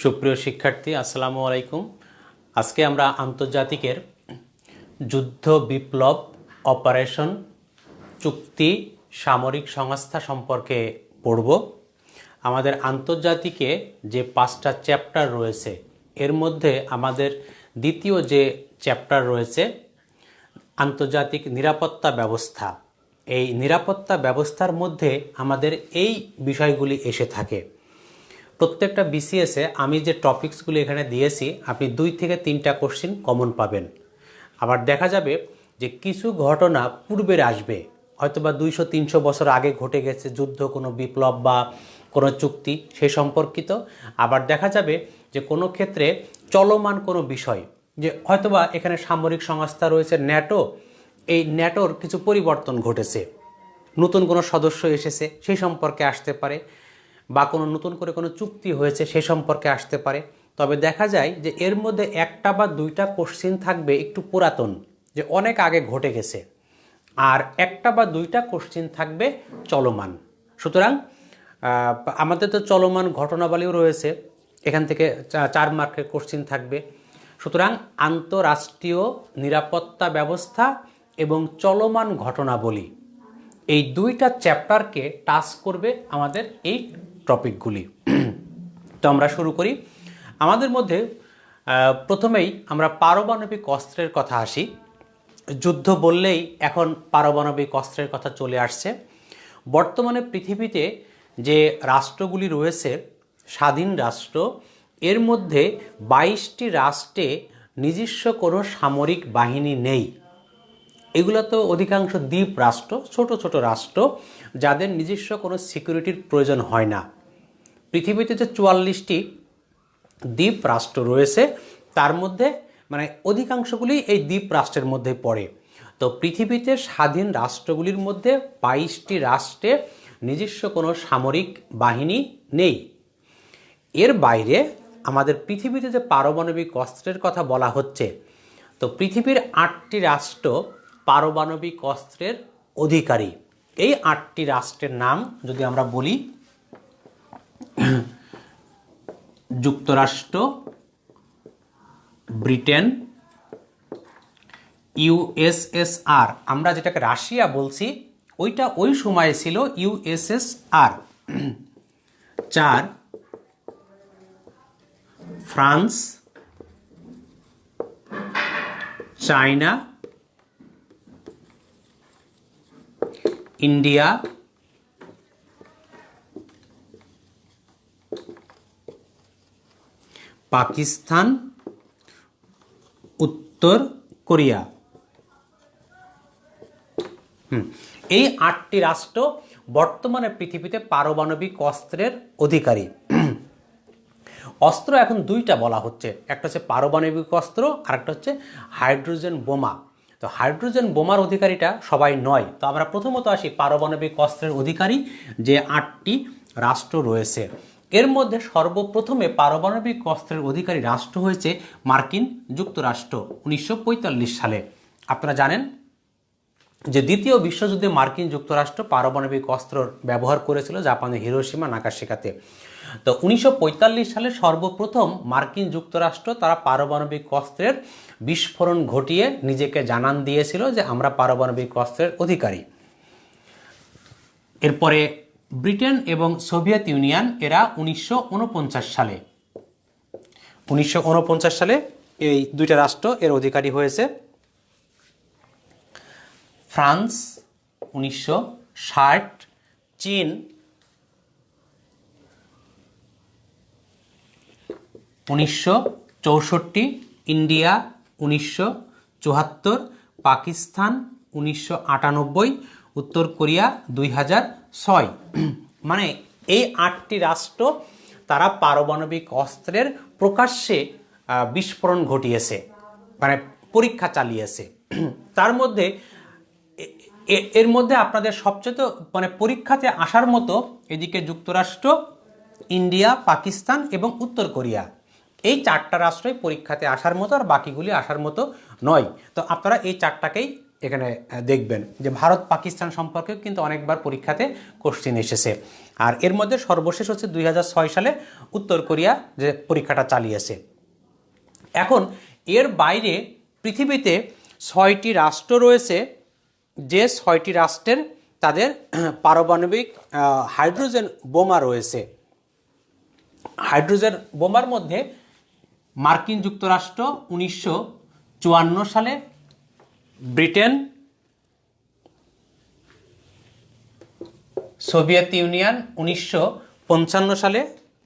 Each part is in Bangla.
সুপ্রিয় শিক্ষার্থী আসসালামু আলাইকুম। আজকে আমরা আন্তর্জাতিকের যুদ্ধ বিপ্লব অপারেশন চুক্তি সামরিক সংস্থা সম্পর্কে পড়ব। আমাদের আন্তর্জাতিকে যে 5টা চ্যাপ্টার রয়েছে এর মধ্যে আমাদের দ্বিতীয় যে চ্যাপ্টার রয়েছে আন্তর্জাতিক নিরাপত্তা ব্যবস্থা। এই নিরাপত্তা ব্যবস্থার মধ্যে আমাদের এই বিষয়গুলি এসে থাকে। প্রত্যেকটা বিসিএসে আমি যে টপিকসগুলি এখানে দিয়েছি আপনি 2 থেকে 3টা কোশ্চেন কমন পাবেন। আবার দেখা যাবে যে কিছু ঘটনা পূর্বের আসবে, হয়তোবা 200-300 বছর আগে ঘটে গেছে যুদ্ধ, কোনো বিপ্লব বা কোনো চুক্তি সে সম্পর্কিত। আবার দেখা যাবে যে কোনো ক্ষেত্রে চলমান কোনো বিষয়, যে হয়তোবা এখানে সামরিক সংস্থা রয়েছে ন্যাটো, এই ন্যাটোর কিছু পরিবর্তন ঘটেছে, নতুন কোনো সদস্য এসেছে সেই সম্পর্কে আসতে পারে, বা কোনো নতুন করে কোনো চুক্তি হয়েছে সে সম্পর্কে আসতে পারে। তবে দেখা যায় যে এর মধ্যে 1টা বা 2টা কোশ্চেন থাকবে একটু পুরাতন, যে অনেক আগে ঘটে গেছে, আর 1টা বা 2টা কোশ্চেন থাকবে চলমান। সুতরাং আমাদের তো চলমান ঘটনাবলীও রয়েছে, এখান থেকে 4 মার্কের কোশ্চেন থাকবে। সুতরাং আন্তঃরাষ্ট্রীয় নিরাপত্তা ব্যবস্থা এবং চলমান ঘটনাবলী এই 2টা চ্যাপ্টারকে টাচ করবে আমাদের এই টপিকগুলি। তো আমরা শুরু করি। আমাদের মধ্যে প্রথমেই আমরা পারমাণবিক অস্ত্রের কথা আসি। যুদ্ধ বললেই এখন পারমাণবিক অস্ত্রের কথা চলে আসছে। বর্তমানে পৃথিবীতে যে রাষ্ট্রগুলি রয়েছে স্বাধীন রাষ্ট্র, এর মধ্যে 22টি রাষ্ট্রে নিজস্ব কোনো সামরিক বাহিনী নেই। এগুলো তো অধিকাংশ দ্বীপ রাষ্ট্র, ছোট ছোট রাষ্ট্র যাদের নিজস্ব কোনো সিকিউরিটির প্রয়োজন হয় না। পৃথিবীতে যে 44টি দ্বীপ রাষ্ট্র রয়েছে তার মধ্যে অধিকাংশগুলি এই দ্বীপ রাষ্ট্রের মধ্যে পড়ে। তো পৃথিবীতে স্বাধীন রাষ্ট্রগুলির মধ্যে 22টি রাষ্ট্রে নিজস্ব কোনো সামরিক বাহিনী নেই। এর বাইরে আমাদের পৃথিবীতে যে পারমাণবিক অস্ত্রের কথা বলা হচ্ছে, তো পৃথিবীর 8টি রাষ্ট্র পারমাণবিক অস্ত্রের অধিকারী। এই 8টি রাষ্ট্রের নাম যদি আমরা বলি, যুক্তরাষ্ট্র, ব্রিটেন, ইউএসএসআর, আমরা যেটাকে রাশিয়া বলছি ওইটা ওই সময়ে ছিল USSR. 4 France, China, India, Pakistan, উত্তর কোরিয়া। এই 8টি রাষ্ট্র বর্তমানে পৃথিবীতে পারমাণবিক অস্ত্রের অধিকারী। অস্ত্র এখন 2টা বলা হচ্ছে, একটা হচ্ছে পারমাণবিক অস্ত্র আর একটা হচ্ছে হাইড্রোজেন বোমা। তো হাইড্রোজেন বোমার অধিকারীটা সবাই নয়। তো আমরা প্রথমত আসি পারমাণবিক অস্ত্রের অধিকারী যে 8টি রাষ্ট্র রয়েছে। এর মধ্যে সর্বপ্রথমে পারমাণবিক অস্ত্রের অধিকারী রাষ্ট্র হয়েছে মার্কিন যুক্তরাষ্ট্র 1945 সালে। আপনারা জানেন যে দ্বিতীয় বিশ্বযুদ্ধে মার্কিন যুক্তরাষ্ট্র পারমাণবিক অস্ত্র ব্যবহার করেছিল জাপানের হিরোশিমা নাগাসাকিতে। তো 1945 সালে সর্বপ্রথম মার্কিন যুক্তরাষ্ট্র তারা পারমাণবিক অস্ত্রের বিস্ফোরণ ঘটিয়ে নিজেকে জানান দিয়েছিল যে আমরা পারমাণবিক অস্ত্রের অধিকারী। এরপরে ব্রিটেন এবং সোভিয়েত ইউনিয়ন এরা 1949 সালে এই 2টা রাষ্ট্র এর অধিকারী হয়েছে। ফ্রান্স 1960, চীন 1964, ইন্ডিয়া 1974, পাকিস্তান 1998, উত্তর কোরিয়া 2006। মানে এই 8টি রাষ্ট্র তারা পারমাণবিক অস্ত্রের প্রকাশ্যে বিস্ফোরণ ঘটিয়েছে, পরীক্ষা চালিয়েছে। তার মধ্যে এর মধ্যে আপনাদের সবচেয়ে পরীক্ষাতে আসার মতো এদিকে যুক্তরাষ্ট্র, ইন্ডিয়া, পাকিস্তান এবং উত্তর কোরিয়া, এই 4টা রাষ্ট্রই পরীক্ষাতে আসার মতো, আর বাকিগুলি আসার মতো নয়। তো আপনারা এই 4টাকেই এখানে দেখবেন যে ভারত পাকিস্তান সম্পর্কেও কিন্তু অনেকবার পরীক্ষাতে কোশ্চেন এসেছে। আর এর মধ্যে সর্বশেষ হচ্ছে 2006 সালে উত্তর কোরিয়া যে পরীক্ষাটা চালিয়েছে। এখন এর বাইরে পৃথিবীতে 6টি রাষ্ট্র রয়েছে, যে 6টি রাষ্ট্রের তাদের পারমাণবিক হাইড্রোজেন বোমা রয়েছে। হাইড্রোজেন বোমার মধ্যে মার্কিন যুক্তরাষ্ট্র 1954 সালে, ব্রিটেন, সোভিয়েত ইউনিয়ন 1955 সালে,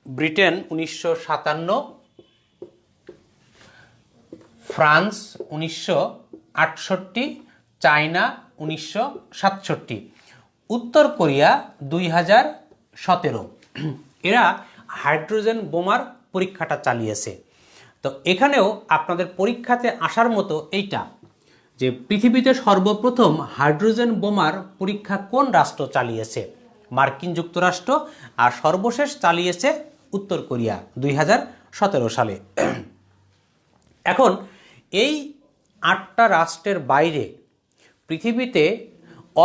ব্রিটেন 1957, ফ্রান্স 1968, চায়না 1967, উত্তর কোরিয়া 2017। এরা হাইড্রোজেন বোমার পরীক্ষাটা চালিয়েছে। তো এখানেও আপনাদের পরীক্ষাতে আসার মতো এইটা যে পৃথিবীতে সর্বপ্রথম হাইড্রোজেন বোমার পরীক্ষা কোন রাষ্ট্র চালিয়েছে? মার্কিন যুক্তরাষ্ট্র। আর সর্বশেষ চালিয়েছে উত্তর কোরিয়া 2017 সালে। এখন এই 8টা রাষ্ট্রের বাইরে পৃথিবীতে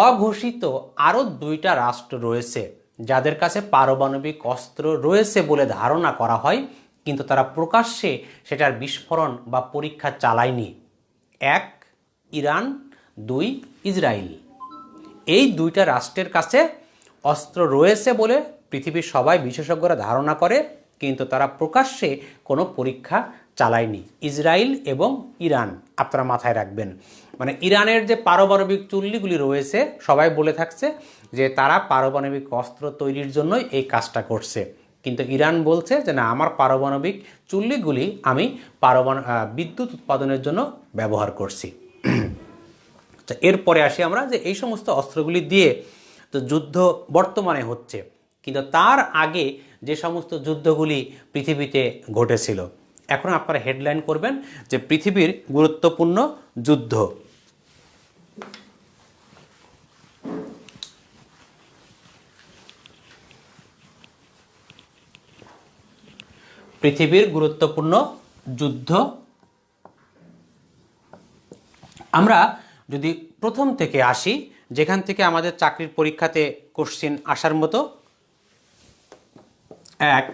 অঘোষিত আরও 2টা রাষ্ট্র রয়েছে যাদের কাছে পারমাণবিক অস্ত্র রয়েছে বলে ধারণা করা হয়, কিন্তু তারা প্রকাশ্যে সেটার বিস্ফোরণ বা পরীক্ষা চালায়নি। 1 ইরান, 2 ইসরায়েল। এই 2টা রাষ্ট্রের কাছে অস্ত্র রয়েছে বলে পৃথিবীর সবাই বিশেষজ্ঞরা ধারণা করে, কিন্তু তারা প্রকাশ্যে কোনো পরীক্ষা চালায়নি। ইসরায়েল এবং ইরান আপনারা মাথায় রাখবেন। মানে ইরানের যে পারমাণবিক চুল্লিগুলি রয়েছে সবাই বলে থাকছে যে তারা পারমাণবিক অস্ত্র তৈরির জন্যই এই কাজটা করছে, কিন্তু ইরান বলছে যে না, আমার পারমাণবিক চুল্লিগুলি আমি বিদ্যুৎ উৎপাদনের জন্য ব্যবহার করছি। এরপরে আসি আমরা যে এই সমস্ত অস্ত্রগুলি দিয়ে তো যুদ্ধ বর্তমানে হচ্ছে, কিন্তু তার আগে যে সমস্ত যুদ্ধগুলি পৃথিবীতে ঘটেছিল। এখন আপনারা হেডলাইন করবেন যে পৃথিবীর গুরুত্বপূর্ণ যুদ্ধ। পৃথিবীর গুরুত্বপূর্ণ যুদ্ধ। আমরা যদি প্রথম থেকে আসি, যেখান থেকে আমাদের চাকরির পরীক্ষাতে কোশ্চেন আসার মতো, 1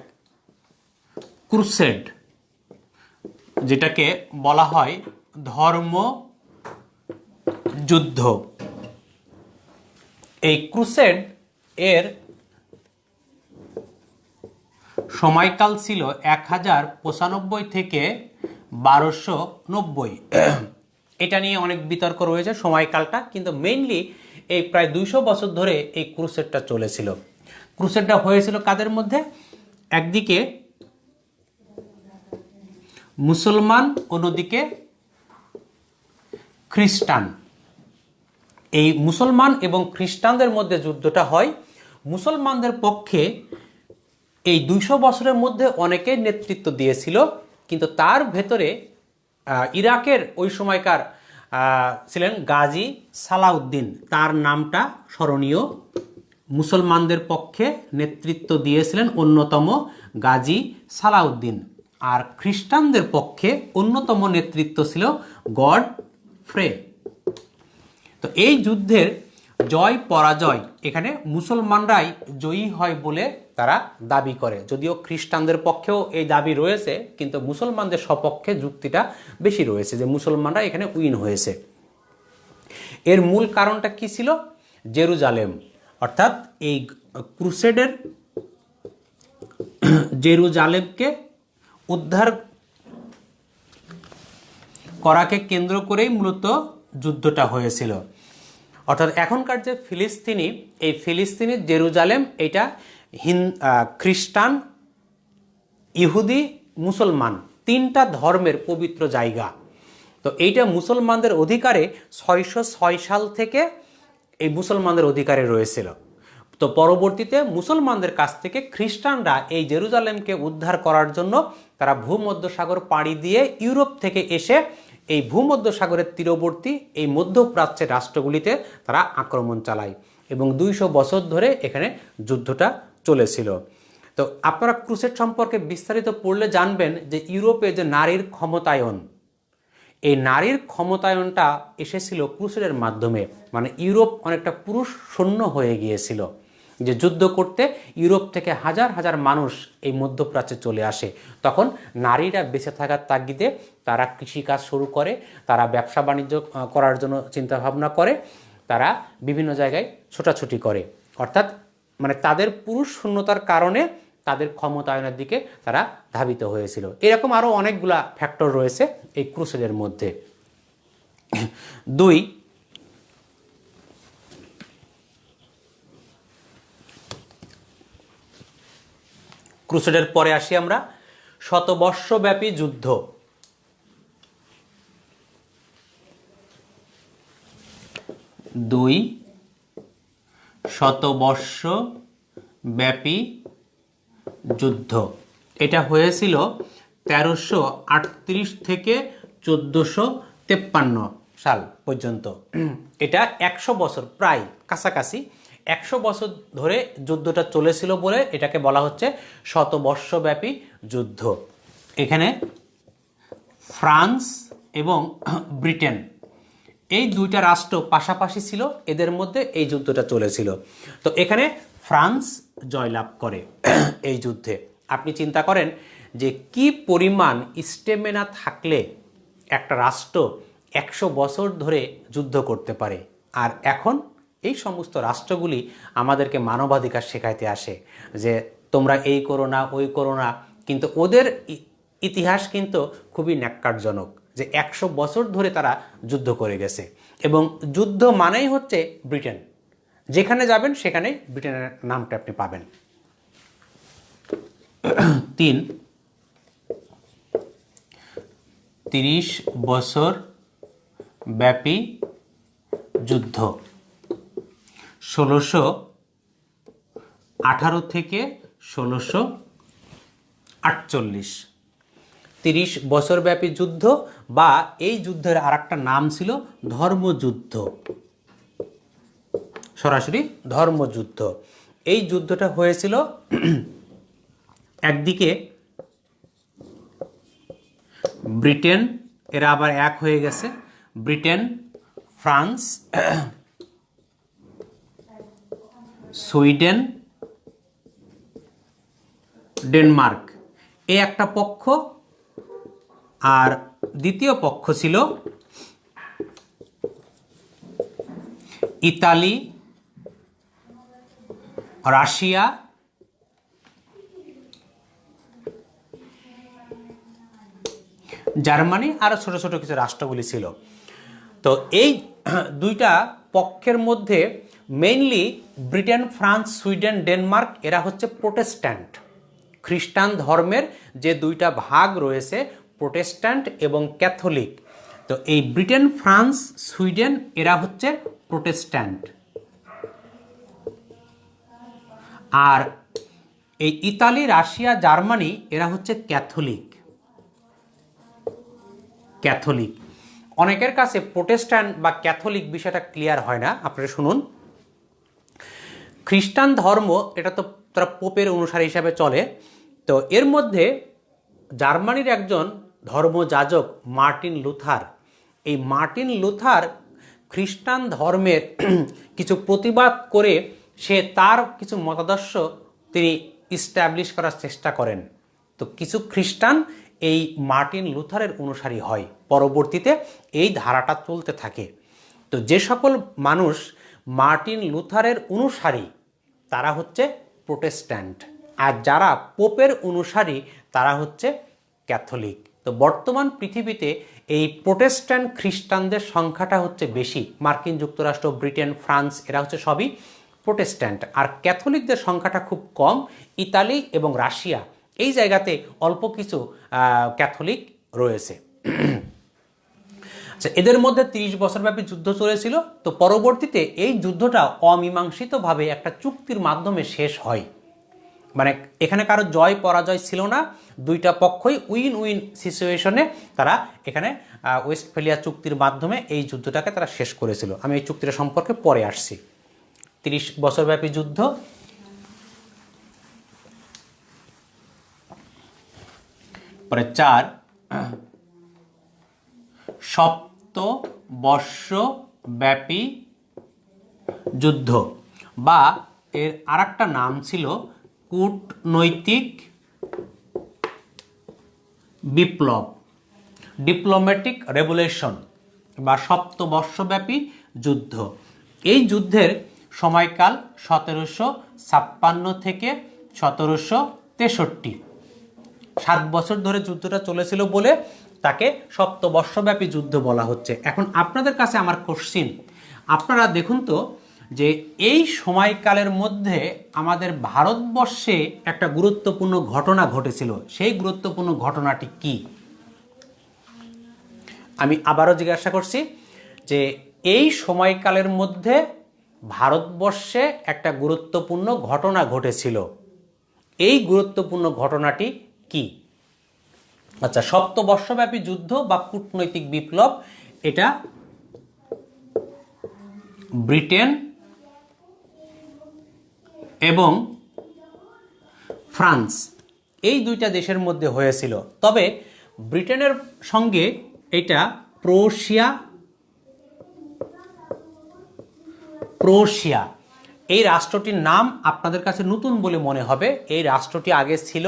ক্রুসেড, যেটাকে বলা হয় ধর্ম যুদ্ধ। এই ক্রুসেড এর সময়কাল ছিল 1095 থেকে 1290। এটা নিয়ে অনেক বিতর্ক রয়েছে সময়কালটা, কিন্তু মেইনলি এই প্রায় 200 বছর ধরে এই ক্রুসেডটা চলেছিল। ক্রুসেডটা হয়েছিল কাদের মধ্যে? একদিকে মুসলমান, অন্যদিকে খ্রিস্টান। এই মুসলমান এবং খ্রিস্টানদের মধ্যে যুদ্ধটা হয়। মুসলমানদের পক্ষে এই 200 বছরের মধ্যে অনেকে নেতৃত্ব দিয়েছিল, কিন্তু তার ভেতরে ইরাকের ওই সময়কার ছিলেন গাজী সালাউদ্দিন, তার নামটা স্মরণীয়। মুসলমানদের পক্ষে নেতৃত্ব দিয়েছিলেন অন্যতম গাজী সালাউদ্দিন। আর খ্রিস্টানদের পক্ষে অন্যতম নেতৃত্ব ছিল গডফ্রে। তো এই যুদ্ধের জয় পরাজয় এখানে মুসলমানরাই জয়ী হয় বলে তারা দাবি করে, যদিও খ্রিস্টানদের পক্ষেও এই দাবি রয়েছে, কিন্তু মুসলমানদের সপক্ষে যুক্তিটা বেশি রয়েছে যে মুসলমানরা এখানে উইন হয়েছে। এর মূল কারণটা কি ছিল? জেরুজালেম, অর্থাৎ এই ক্রুসেডের জেরুজালেমকে উদ্ধার করাকে কেন্দ্র করেই মূলত যুদ্ধটা হয়েছিল। অর্থাৎ এখনকার যে ফিলিস্তিনি, এই ফিলিস্তিনের জেরুজালেম এটা খ্রিস্টান, ইহুদি, মুসলমান 3টা ধর্মের পবিত্র জায়গা। তো এইটা মুসলমানদের অধিকারে 606 সাল থেকে এই মুসলমানদের অধিকারে রয়েছিল। তো পরবর্তীতে মুসলমানদের কাছ থেকে খ্রিস্টানরা এই জেরুজালেমকে উদ্ধার করার জন্য তারা ভূমধ্যসাগর পাড়ি দিয়ে ইউরোপ থেকে এসে এই ভূমধ্যসাগরের তীরবর্তী এই মধ্যপ্রাচ্যের রাষ্ট্রগুলিতে তারা আক্রমণ চালায় এবং 200 বছর ধরে এখানে যুদ্ধটা চলেছিল। তো আপনারা ক্রুসেড সম্পর্কে বিস্তারিত পড়লে জানবেন যে ইউরোপে যে নারীর ক্ষমতায়ন, এই নারীর ক্ষমতায়নটা এসেছিল ক্রুসেডের মাধ্যমে। মানে ইউরোপ অনেকটা পুরুষ শূন্য হয়ে গিয়েছিল, যে যুদ্ধ করতে ইউরোপ থেকে হাজার হাজার মানুষ এই মধ্যপ্রাচ্যে চলে আসে। তখন নারীরা বেঁচে থাকার তাগিদে তারা কৃষিকাজ শুরু করে, তারা ব্যবসা বাণিজ্য করার জন্য চিন্তাভাবনা করে, তারা বিভিন্ন জায়গায় ছোটাছুটি করে। অর্থাৎ মানে তাদের পুরুষ শূন্যতার কারণে তাদের ক্ষমতায়নের দিকে তারা ধাবিত হয়েছিল। এরকম আরও অনেকগুলা ফ্যাক্টর রয়েছে এই ক্রুসেডের মধ্যে। 2, ক্রুসেডের পরে আসি আমরা শতবর্ষব্যাপী যুদ্ধ। 2, শতবর্ষব্যাপী যুদ্ধ। এটা হয়েছিল 1338 থেকে 1453 সাল পর্যন্ত। এটা 100 বছর, প্রায় কাছাকাছি 100 বছর ধরে যুদ্ধটা চলেছিল বলে এটাকে বলা হচ্ছে শতবর্ষব্যাপী যুদ্ধ। এখানে ফ্রান্স এবং ব্রিটেন এই দুইটা রাষ্ট্র পাশাপাশি ছিল, এদের মধ্যে এই যুদ্ধটা চলেছিল। তো এখানে ফ্রান্স জয়লাভ করে এই যুদ্ধে। আপনি চিন্তা করেন যে কি পরিমাণ স্টেমিনা থাকলে একটা রাষ্ট্র 100 বছর ধরে যুদ্ধ করতে পারে। আর এখন এই সমস্ত রাষ্ট্রগুলি আমাদেরকে মানবাধিকার শেখাইতে আসে যে তোমরা এই করো না, ওই করো না, কিন্তু ওদের ইতিহাস কিন্তু খুবই ন্যাক্কারজনক যে 100 বছর ধরে তারা যুদ্ধ করে গেছে। এবং যুদ্ধ মানেই হচ্ছে ব্রিটেন, যেখানে যাবেন সেখানেই ব্রিটেনের নামটা আপনি পাবেন। 3, 30 বছর ব্যাপী যুদ্ধ 1618 থেকে 1648। 30 বছর ব্যাপী যুদ্ধ, বা এই যুদ্ধের আরেকটা নাম ছিল ধর্মযুদ্ধ, সরাসরি ধর্মযুদ্ধ। এই যুদ্ধটা হয়েছিল একদিকে ব্রিটেন, এরা আবার এক হয়ে গেছে, ব্রিটেন, ফ্রান্স, সুইডেন, ডেনমার্ক, এই একটা পক্ষ। আর দ্বিতীয় পক্ষ ছিল ইতালি, রাশিয়া, জার্মানি, আরও ছোট ছোট কিছু রাষ্ট্রগুলি ছিল। তো এই দুইটা পক্ষের মধ্যে mainly Britain, France, Sweden, Denmark এরা হচ্ছে প্রোটেস্ট্যান্ট। খ্রিস্টান ধর্মের যে দুইটা ভাগ রয়েছে, প্রোটেস্ট্যান্ট এবং ক্যাথলিক। তো এই ব্রিটেন, ফ্রান্স, সুইডেন এরা হচ্ছে প্রোটেস্ট্যান্ট, আর এই ইতালি, রাশিয়া, জার্মানি এরা হচ্ছে ক্যাথলিক। ক্যাথলিক অনেকের কাছে প্রোটেস্ট্যান্ট বা ক্যাথলিক বিষয়টা ক্লিয়ার হয় না। আপনারা শুনুন, খ্রিস্টান ধর্ম এটা তো তারা পোপের অনুসারী হিসাবে চলে। তো এর মধ্যে জার্মানির একজন ধর্মযাজক মার্টিন লুথার, এই মার্টিন লুথার খ্রিস্টান ধর্মের কিছু প্রতিবাদ করে সে তার কিছু মতাদর্শ তিনি ইস্টাবলিশ করার চেষ্টা করেন। তো কিছু খ্রিস্টান এই মার্টিন লুথারের অনুসারী হয়, পরবর্তীতে এই ধারাটা চলতে থাকে। তো যে সকল মানুষ মার্টিন লুথারের অনুসারী তারা হচ্ছে প্রোটেস্ট্যান্ট, আর যারা পোপের অনুসারী তারা হচ্ছে ক্যাথলিক। তো বর্তমান পৃথিবীতে এই প্রোটেস্ট্যান্ট খ্রিস্টানদের সংখ্যাটা হচ্ছে বেশি। মার্কিন যুক্তরাষ্ট্র, ব্রিটেন, ফ্রান্স এরা হচ্ছে সবই প্রোটেস্ট্যান্ট, আর ক্যাথলিকদের সংখ্যাটা খুব কম। ইতালি এবং রাশিয়া এই জায়গাতে অল্প কিছু ক্যাথলিক রয়েছে। আচ্ছা, এদের মধ্যে 30 বছরব্যাপী যুদ্ধ চলেছিল। তো পরবর্তীতে এই যুদ্ধটা অমীমাংসিতভাবে একটা চুক্তির মাধ্যমে শেষ হয়। মানে এখানে কারো জয় পরাজয় ছিল না, দুইটা পক্ষই উইন উইন সিচুয়েশনে তারা এখানে ওয়েস্টফেলিয়া চুক্তির মাধ্যমে এই যুদ্ধটাকে তারা শেষ করেছিল। আমি এই চুক্তিটা সম্পর্কে পরে আসছি। 30 বছরব্যাপী যুদ্ধ। পরে 4, সপ্তবর্ষব্যাপী যুদ্ধ, বা এর আরেকটা নাম ছিল কূটনৈতিক বিপ্লব, ডিপ্লোম্যাটিক রেভলিউশন বা সপ্তবর্ষব্যাপী যুদ্ধ। এই যুদ্ধের সময়কাল 1756 থেকে 1763, 7 বছর ধরে যুদ্ধটা চলেছিল বলে তাকে সপ্তবর্ষব্যাপী যুদ্ধ বলা হচ্ছে। এখন আপনাদের কাছে আমার কোশ্চিন, আপনারা দেখুন তো যে এই সময়কালের মধ্যে আমাদের ভারতবর্ষে একটা গুরুত্বপূর্ণ ঘটনা ঘটেছিল, সেই গুরুত্বপূর্ণ ঘটনাটি কি? আমি আবারও জিজ্ঞাসা করছি যে এই সময়কালের মধ্যে ভারতবর্ষে একটা গুরুত্বপূর্ণ ঘটনা ঘটেছিল, এই গুরুত্বপূর্ণ ঘটনাটি কি? আচ্ছা, সপ্তবর্ষব্যাপী যুদ্ধ বা কূটনৈতিক বিপ্লব, এটা ব্রিটেন এবং ফ্রান্স এই দুইটা দেশের মধ্যে হয়েছিল। তবে ব্রিটেনের সঙ্গে এটা প্রুশিয়া এই রাষ্ট্রটির নাম আপনাদের কাছে নতুন বলে মনে হবে। এই রাষ্ট্রটি আগে ছিল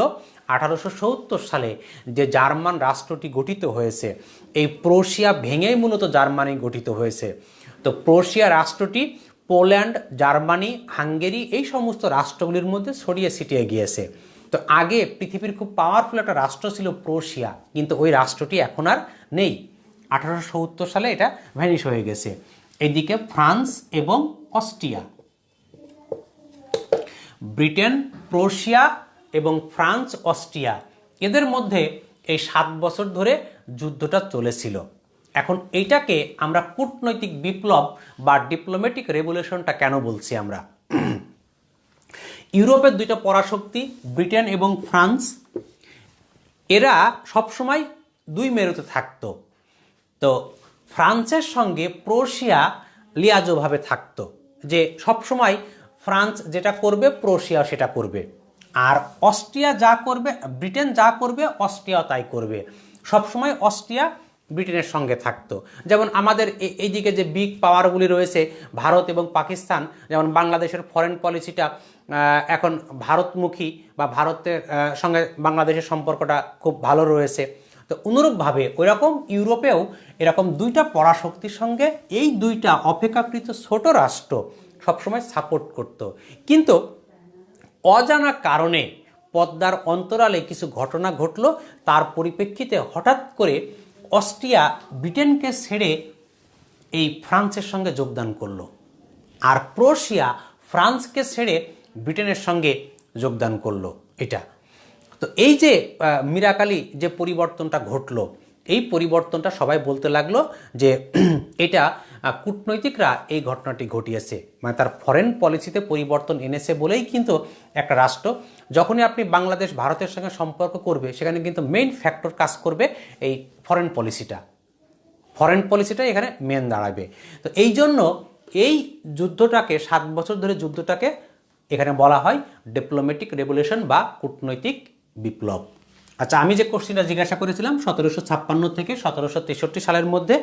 1870 সালে যে জার্মান রাষ্ট্রটি গঠিত হয়েছে, এই প্রুশিয়া ভেঙেই মূলত জার্মানি গঠিত হয়েছে। তো প্রুশিয়া রাষ্ট্রটি পোল্যান্ড, জার্মানি, হাঙ্গেরি এই সমস্ত রাষ্ট্রগুলির মধ্যে ছড়িয়ে ছিটিয়ে গিয়েছে। তো আগে পৃথিবীর খুব পাওয়ারফুল একটা রাষ্ট্র ছিল প্রুশিয়া, কিন্তু ওই রাষ্ট্রটি এখন আর নেই। 1870 সালে এটা ভ্যানিশ হয়ে গেছে। এদিকে ফ্রান্স এবং অস্ট্রিয়া, ব্রিটেন, প্রুশিয়া এবং ফ্রান্স, অস্ট্রিয়া, এদের মধ্যে এই 7 বছর ধরে যুদ্ধটা চলেছিল। এখন এইটাকে আমরা কূটনৈতিক বিপ্লব বা ডিপ্লোম্যাটিক রেভলিউশনটা কেন বলছি আমরা? ইউরোপের দুইটা পরাশক্তি ব্রিটেন এবং ফ্রান্স, এরা সবসময় দুই মেরুতে থাকতো। তো ফ্রান্সের সঙ্গে প্রুশিয়া লিয়াজোভাবে থাকতো, যে সবসময় ফ্রান্স যেটা করবে প্রুশিয়া সেটা করবে, আর অস্ট্রিয়া যা করবে, ব্রিটেন যা করবে অস্ট্রিয়া তাই করবে। সবসময় অস্ট্রিয়া ব্রিটেনের সঙ্গে থাকতো। যেমন আমাদের এইদিকে যে বিগ পাওয়ারগুলি রয়েছে ভারত এবং পাকিস্তান, যেমন বাংলাদেশের ফরেন পলিসিটা এখন ভারতমুখী, বা ভারতের সঙ্গে বাংলাদেশের সম্পর্কটা খুব ভালো রয়েছে। তো অনুরূপভাবে ওইরকম ইউরোপেও এরকম দুইটা পরাশক্তির সঙ্গে এই দুইটা অপেক্ষাকৃত ছোট রাষ্ট্র সবসময় সাপোর্ট করত। কিন্তু অজানা কারণে পদ্মার অন্তরালে কিছু ঘটনা ঘটল, তার পরিপ্রেক্ষিতে হঠাৎ করে অস্ট্রিয়া ব্রিটেনকে ছেড়ে এই ফ্রান্সের সঙ্গে যোগদান করলো, আর প্রুশিয়া ফ্রান্সকে ছেড়ে ব্রিটেনের সঙ্গে যোগদান করলো। এটা তো এই যে মিরাকালি যে পরিবর্তনটা ঘটলো, এই পরিবর্তনটা সবাই বলতে লাগলো যে এটা কূটনৈতিকরা এই ঘটনাটি ঘটিয়েছে, মানে তার ফরেন পলিসিতে পরিবর্তন এনেছে বলেই কিন্তু একটা রাষ্ট্র যখনই আপনি বাংলাদেশ ভারতের সঙ্গে সম্পর্ক করবে, সেখানে কিন্তু মেইন ফ্যাক্টর কাজ করবে এই ফরেন পলিসিটা এখানে মেন দাঁড়াবে। তো এই জন্য এই যুদ্ধটাকে 7 বছর ধরে যুদ্ধটাকে এখানে বলা হয় ডিপ্লোম্যাটিক রেভলিউশন বা কূটনৈতিক বিপ্লব। আচ্ছা, আমি যে কোশ্চেনটা জিজ্ঞাসা করেছিলাম 1756 থেকে 1763 সালের মধ্যে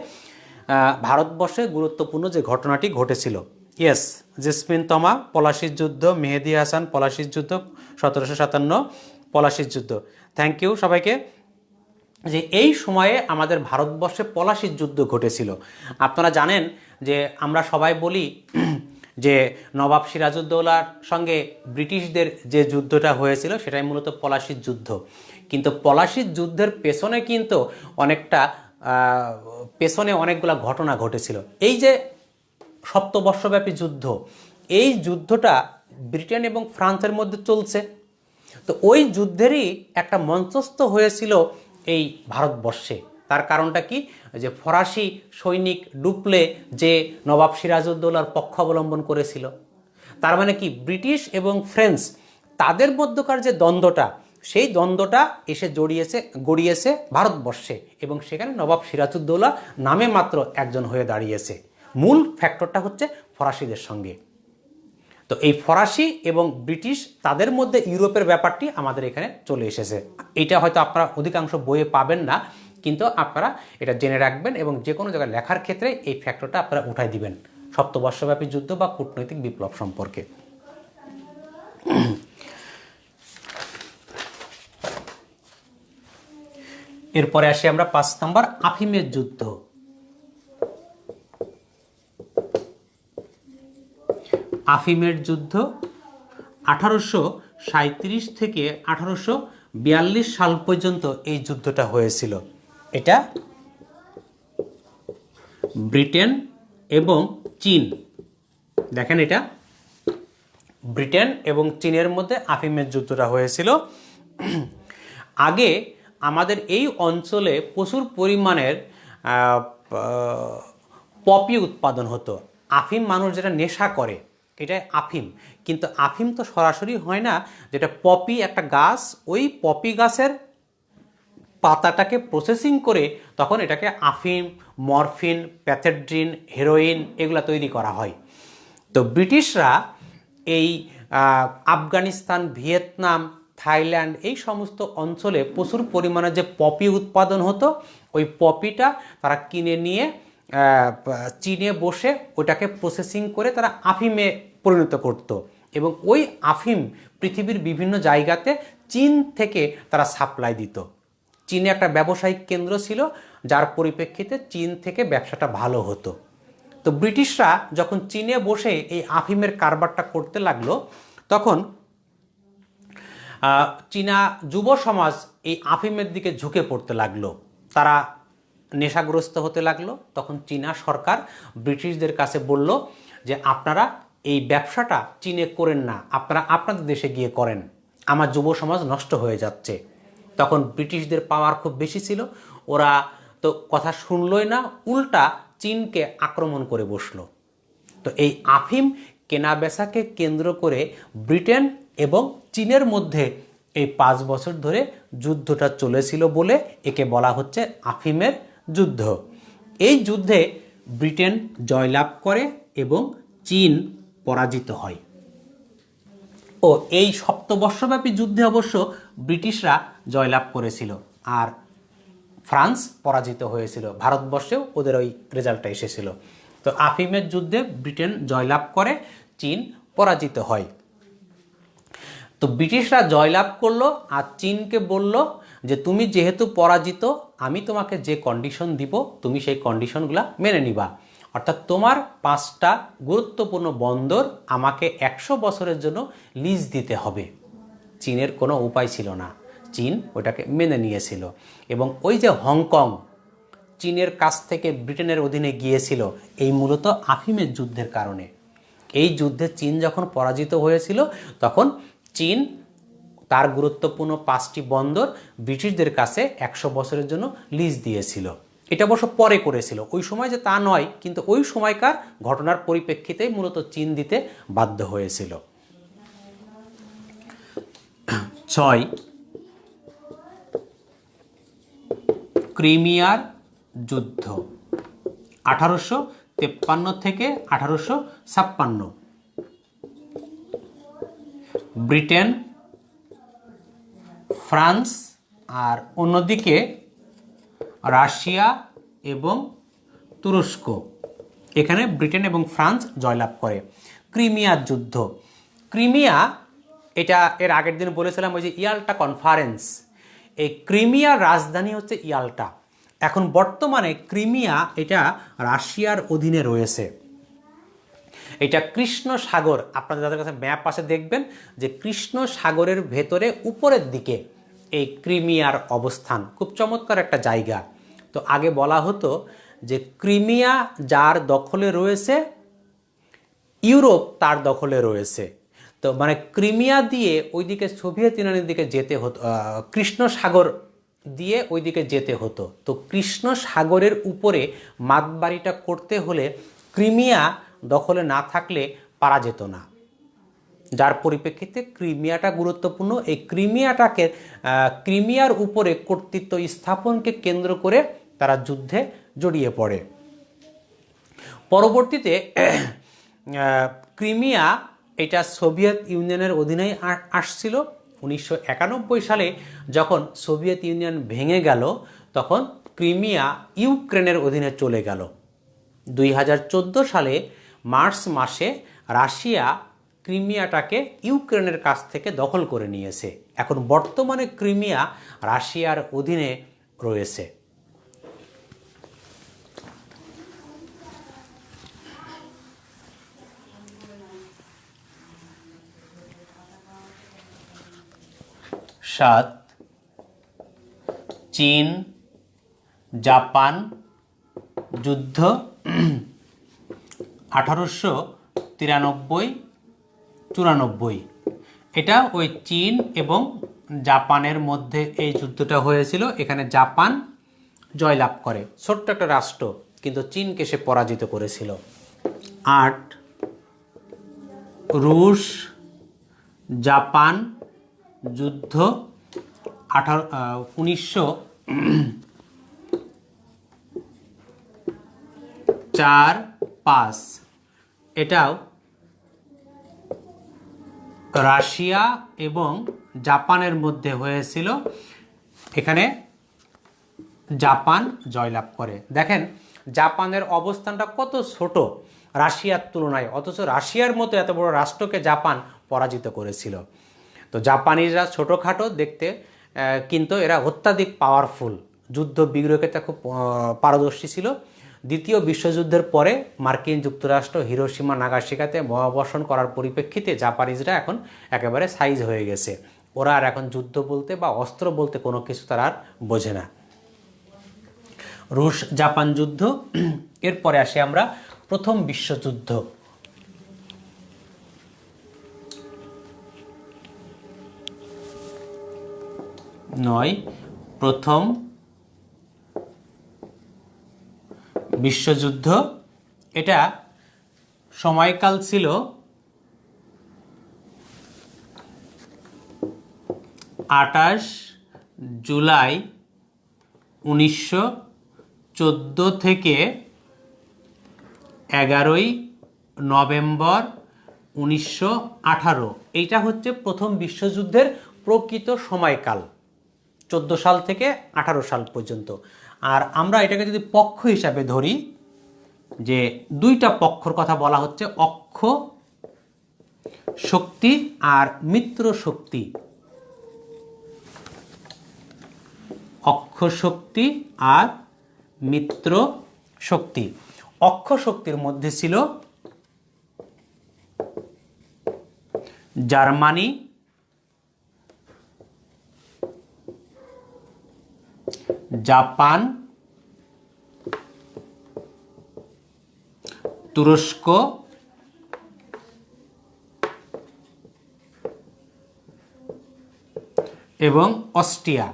ভারতবর্ষে গুরুত্বপূর্ণ যে ঘটনাটি ঘটেছিল, ইয়েস, জেসমিন তমা, পলাশির যুদ্ধ, মেহেদি হাসান, পলাশির যুদ্ধ, 1757 পলাশির যুদ্ধ। থ্যাংক ইউ সবাইকে। যে এই সময়ে আমাদের ভারতবর্ষে পলাশির যুদ্ধ ঘটেছিল। আপনারা জানেন যে আমরা সবাই বলি যে নবাব সিরাজউদ্দৌলার সঙ্গে ব্রিটিশদের যে যুদ্ধটা হয়েছিল সেটাই মূলত পলাশির যুদ্ধ। কিন্তু পলাশির যুদ্ধের পেছনে কিন্তু অনেকগুলা ঘটনা ঘটেছিল। এই যে সপ্তবর্ষব্যাপী যুদ্ধ, এই যুদ্ধটা ব্রিটেন এবং ফ্রান্সের মধ্যে চলছে। তো ওই যুদ্ধেরই একটা মঞ্চস্থ হয়েছিল এই ভারতবর্ষে। তার কারণটা কি? যে ফরাসি সৈনিক ডুপ্লে যে নবাব সিরাজউদ্দৌলার পক্ষ অবলম্বন করেছিল। তার মানে কি, ব্রিটিশ এবং ফ্রেঞ্চ তাদের মধ্যকার যে দ্বন্দ্বটা, সেই দ্বন্দ্বটা এসে গড়িয়েছে ভারতবর্ষে, এবং সেখানে নবাব সিরাজউদ্দৌলা নামে মাত্র একজন হয়ে দাঁড়িয়েছে। মূল ফ্যাক্টরটা হচ্ছে ফরাসিদের সঙ্গে। তো এই ফরাসি এবং ব্রিটিশ তাদের মধ্যে ইউরোপের ব্যাপারটি আমাদের এখানে চলে এসেছে। এটা হয়তো আপনারা অধিকাংশ বইয়ে পাবেন না, কিন্তু আপনারা এটা জেনে রাখবেন এবং যে কোনো জায়গায় লেখার ক্ষেত্রে এই ফ্যাক্টরটা আপনারা উঠাই দিবেন সপ্তবর্ষব্যাপী যুদ্ধ বা কূটনৈতিক বিপ্লব সম্পর্কে। এরপরে আসি আমরা 5 নম্বর আফিমের যুদ্ধ। আফিমের যুদ্ধ 1837 থেকে 1842 সাল পর্যন্ত এই যুদ্ধটা হয়েছিল। এটা ব্রিটেন এবং চীন, দেখেন এটা ব্রিটেন এবং চীনের মধ্যে আফিমের যুদ্ধটা হয়েছিল। আগে আমাদের এই অঞ্চলে প্রচুর পরিমাণের পপি উৎপাদন হতো। আফিম মানুষ যেটা নেশা করে এটা আফিম, কিন্তু আফিম তো সরাসরি হয় না, যেটা পপি একটা গাছ, ওই পপি গাছের পাতাটাকে প্রসেসিং করে তখন এটাকে আফিম, মরফিন, প্যাথেড্রিন, হেরোইন এগুলো তৈরি করা হয়। তো ব্রিটিশরা এই আফগানিস্তান, ভিয়েতনাম, থাইল্যান্ড এই সমস্ত অঞ্চলে প্রচুর পরিমাণে যে পপি উৎপাদন হতো, ওই পপিটা তারা কিনে নিয়ে চীনে বসে ওটাকে প্রসেসিং করে তারা আফিমে পরিণত করত এবং ওই আফিম পৃথিবীর বিভিন্ন জায়গাতে চীন থেকে তারা সাপ্লাই দিত। চীনে একটা ব্যবসায়িক কেন্দ্র ছিল, যার পরিপ্রেক্ষিতে চীন থেকে ব্যবসাটা ভালো হতো। তো ব্রিটিশরা যখন চীনে বসে এই আফিমের কারবারটা করতে লাগলো, তখন চীনা যুব সমাজ এই আফিমের দিকে ঝুঁকে পড়তে লাগলো, তারা নেশাগ্রস্ত হতে লাগলো। তখন চীনা সরকার ব্রিটিশদের কাছে বলল যে আপনারা এই ব্যবসাটা চীনে করেন না, আপনারা আপনাদের দেশে গিয়ে করেন, আমার যুব সমাজ নষ্ট হয়ে যাচ্ছে। তখন ব্রিটিশদের পাওয়ার খুব বেশি ছিল, ওরা তো কথা শুনলই না, উল্টা চীনকে আক্রমণ করে বসলো। তো এই আফিম কেনা বেচাকে কেন্দ্র করে ব্রিটেন এবং চীনের মধ্যে এই 5 বছর ধরে যুদ্ধটা চলেছিল বলে একে বলা হচ্ছে আফিমের যুদ্ধ। এই যুদ্ধে ব্রিটেন জয়লাভ করে এবং চীন পরাজিত হয়। ও এই সপ্তবর্ষব্যাপী যুদ্ধে অবশ্য ব্রিটিশরা জয়লাভ করেছিল আর ফ্রান্স পরাজিত হয়েছিল, ভারতবর্ষেও ওদের ওই রেজাল্টটা এসেছিল। তো আফিমের যুদ্ধে ব্রিটেন জয়লাভ করে, চীন পরাজিত হয়। তো ব্রিটিশরা জয়লাভ করলো আর চীনকে বলল যে তুমি যেহেতু পরাজিত, আমি তোমাকে যে কন্ডিশন দিব তুমি সেই কন্ডিশনগুলো মেনে নিবা, অর্থাৎ তোমার 5টা গুরুত্বপূর্ণ বন্দর আমাকে 100 বছরের জন্য লিজ দিতে হবে। চীনের কোনো উপায় ছিল না, চীন ওটাকে মেনে নিয়েছিল। এবং ওই যে হংকং চীনের কাছ থেকে ব্রিটেনের অধীনে গিয়েছিল, এই মূলত আফিমের যুদ্ধের কারণে। এই যুদ্ধে চীন যখন পরাজিত হয়েছিল, তখন চীন তার গুরুত্বপূর্ণ 5টি বন্দর ব্রিটিশদের কাছে 100 বছরের জন্য লিজ দিয়েছিল। এটা অবশ্য পরে করেছিল, ওই সময় যে তা নয়, কিন্তু ওই সময়কার ঘটনার পরিপ্রেক্ষিতেই মূলত চীন দিতে বাধ্য হয়েছিল। 6 ক্রিমিয়ার যুদ্ধ 1853 থেকে 1856। ব্রিটেন, ফ্রান্স আর অন্যদিকে রাশিয়া এবং তুরস্ক, এখানে ব্রিটেন এবং ফ্রান্স জয়লাভ করে। ক্রিমিয়ার যুদ্ধ, ক্রিমিয়া এটা এর আগের দিন বলেছিলাম ওই যে ইয়াল্টা কনফারেন্স, এই ক্রিমিয়ার রাজধানী হচ্ছে ইয়াল্টা। এখন বর্তমানে ক্রিমিয়া এটা রাশিয়ার অধীনে রয়েছে। এটা কৃষ্ণ সাগর, আপনাদের যাদের কাছে ম্যাপ আছে দেখবেন যে কৃষ্ণ সাগরের ভেতরে উপরের দিকে এই ক্রিমিয়ার অবস্থান, খুব চমৎকার একটা জায়গা। তো আগে বলা হতো যে ক্রিমিয়া যার দখলে রয়েছে, ইউরোপ তার দখলে রয়েছে। তো মানে ক্রিমিয়া দিয়ে ওইদিকে সোভিয়েত ইউনিয়নের দিকে যেতে হতো, কৃষ্ণ সাগর দিয়ে ওইদিকে যেতে হতো। তো কৃষ্ণ সাগরের উপরে মাতবাড়িটা করতে হলে ক্রিমিয়া দখলে না থাকলে পারা যেত না, যার পরিপ্রেক্ষিতে ক্রিমিয়াটা গুরুত্বপূর্ণ। এই ক্রিমিয়াটাকে ক্রিমিয়ার উপরে কর্তৃত্ব স্থাপনকে কেন্দ্র করে তারা যুদ্ধে জড়িয়ে পড়ে। পরবর্তীতে ক্রিমিয়া এটা সোভিয়েত ইউনিয়নের অধীনেই আসছিল। 1991 সালে যখন সোভিয়েত ইউনিয়ন ভেঙে গেল, তখন ক্রিমিয়া ইউক্রেনের অধীনে চলে গেল। 2014 সালে মার্চ মাসে রাশিয়া ক্রিমিয়াটাকে ইউক্রেনের কাছ থেকে দখল করে নিয়েছে। এখন বর্তমানে ক্রিমিয়া রাশিয়ার অধীনে রয়েছে। সাত, চীন জাপান যুদ্ধ 1893-94। এটা ওই চীন এবং জাপানের মধ্যে এই যুদ্ধটা হয়েছিল। এখানে জাপান জয়লাভ করে, ছোট্ট একটা রাষ্ট্র, কিন্তু চীনকে সে পরাজিত করেছিল। 8, রুশ জাপান যুদ্ধ 1904-05। এটাও রাশিয়া এবং জাপানের মধ্যে হয়েছিল। এখানে জাপান জয়লাভ করে। দেখেন জাপানের অবস্থানটা কত ছোট রাশিয়ার তুলনায়, অথচ রাশিয়ার মতো এত বড় রাষ্ট্রকে জাপান পরাজিত করেছিল। তো জাপানিরা ছোটোখাটো দেখতে, কিন্তু এরা অত্যাধিক পাওয়ারফুল, যুদ্ধ বিগ্রহে খুব পারদর্শী ছিল। দ্বিতীয় বিশ্বযুদ্ধের পরে মার্কিন যুক্তরাষ্ট্র হিরোশিমা নাগাসাকিতে বোমাবর্ষণ করার পরিপ্রেক্ষিতে জাপানিজরা এখন একেবারে সাইজ হয়ে গেছে। ওরা আর এখন যুদ্ধ বলতে বা অস্ত্র বলতে কোনো কিছু তারা আর বোঝে না। রুশ জাপান যুদ্ধ। এরপরে আসি আমরা প্রথম বিশ্বযুদ্ধ। 9, প্রথম বিশ্বযুদ্ধ। এটা সময়কাল ছিল 28 জুলাই 1914 থেকে 11 নভেম্বর 1918। এইটা হচ্ছে প্রথম বিশ্বযুদ্ধের প্রকৃত সময়কাল, 14 সাল থেকে 18 সাল পর্যন্ত। আর আমরা এটাকে যদি পক্ষ হিসাবে ধরি, যে দুইটা পক্ষর কথা বলা হচ্ছে, অক্ষ শক্তি আর মিত্র শক্তি। অক্ষ শক্তি আর মিত্র শক্তি। অক্ষ শক্তির মধ্যে ছিল জার্মানি, জাপান, তুরস্ক, এবং অস্ট্রিয়া।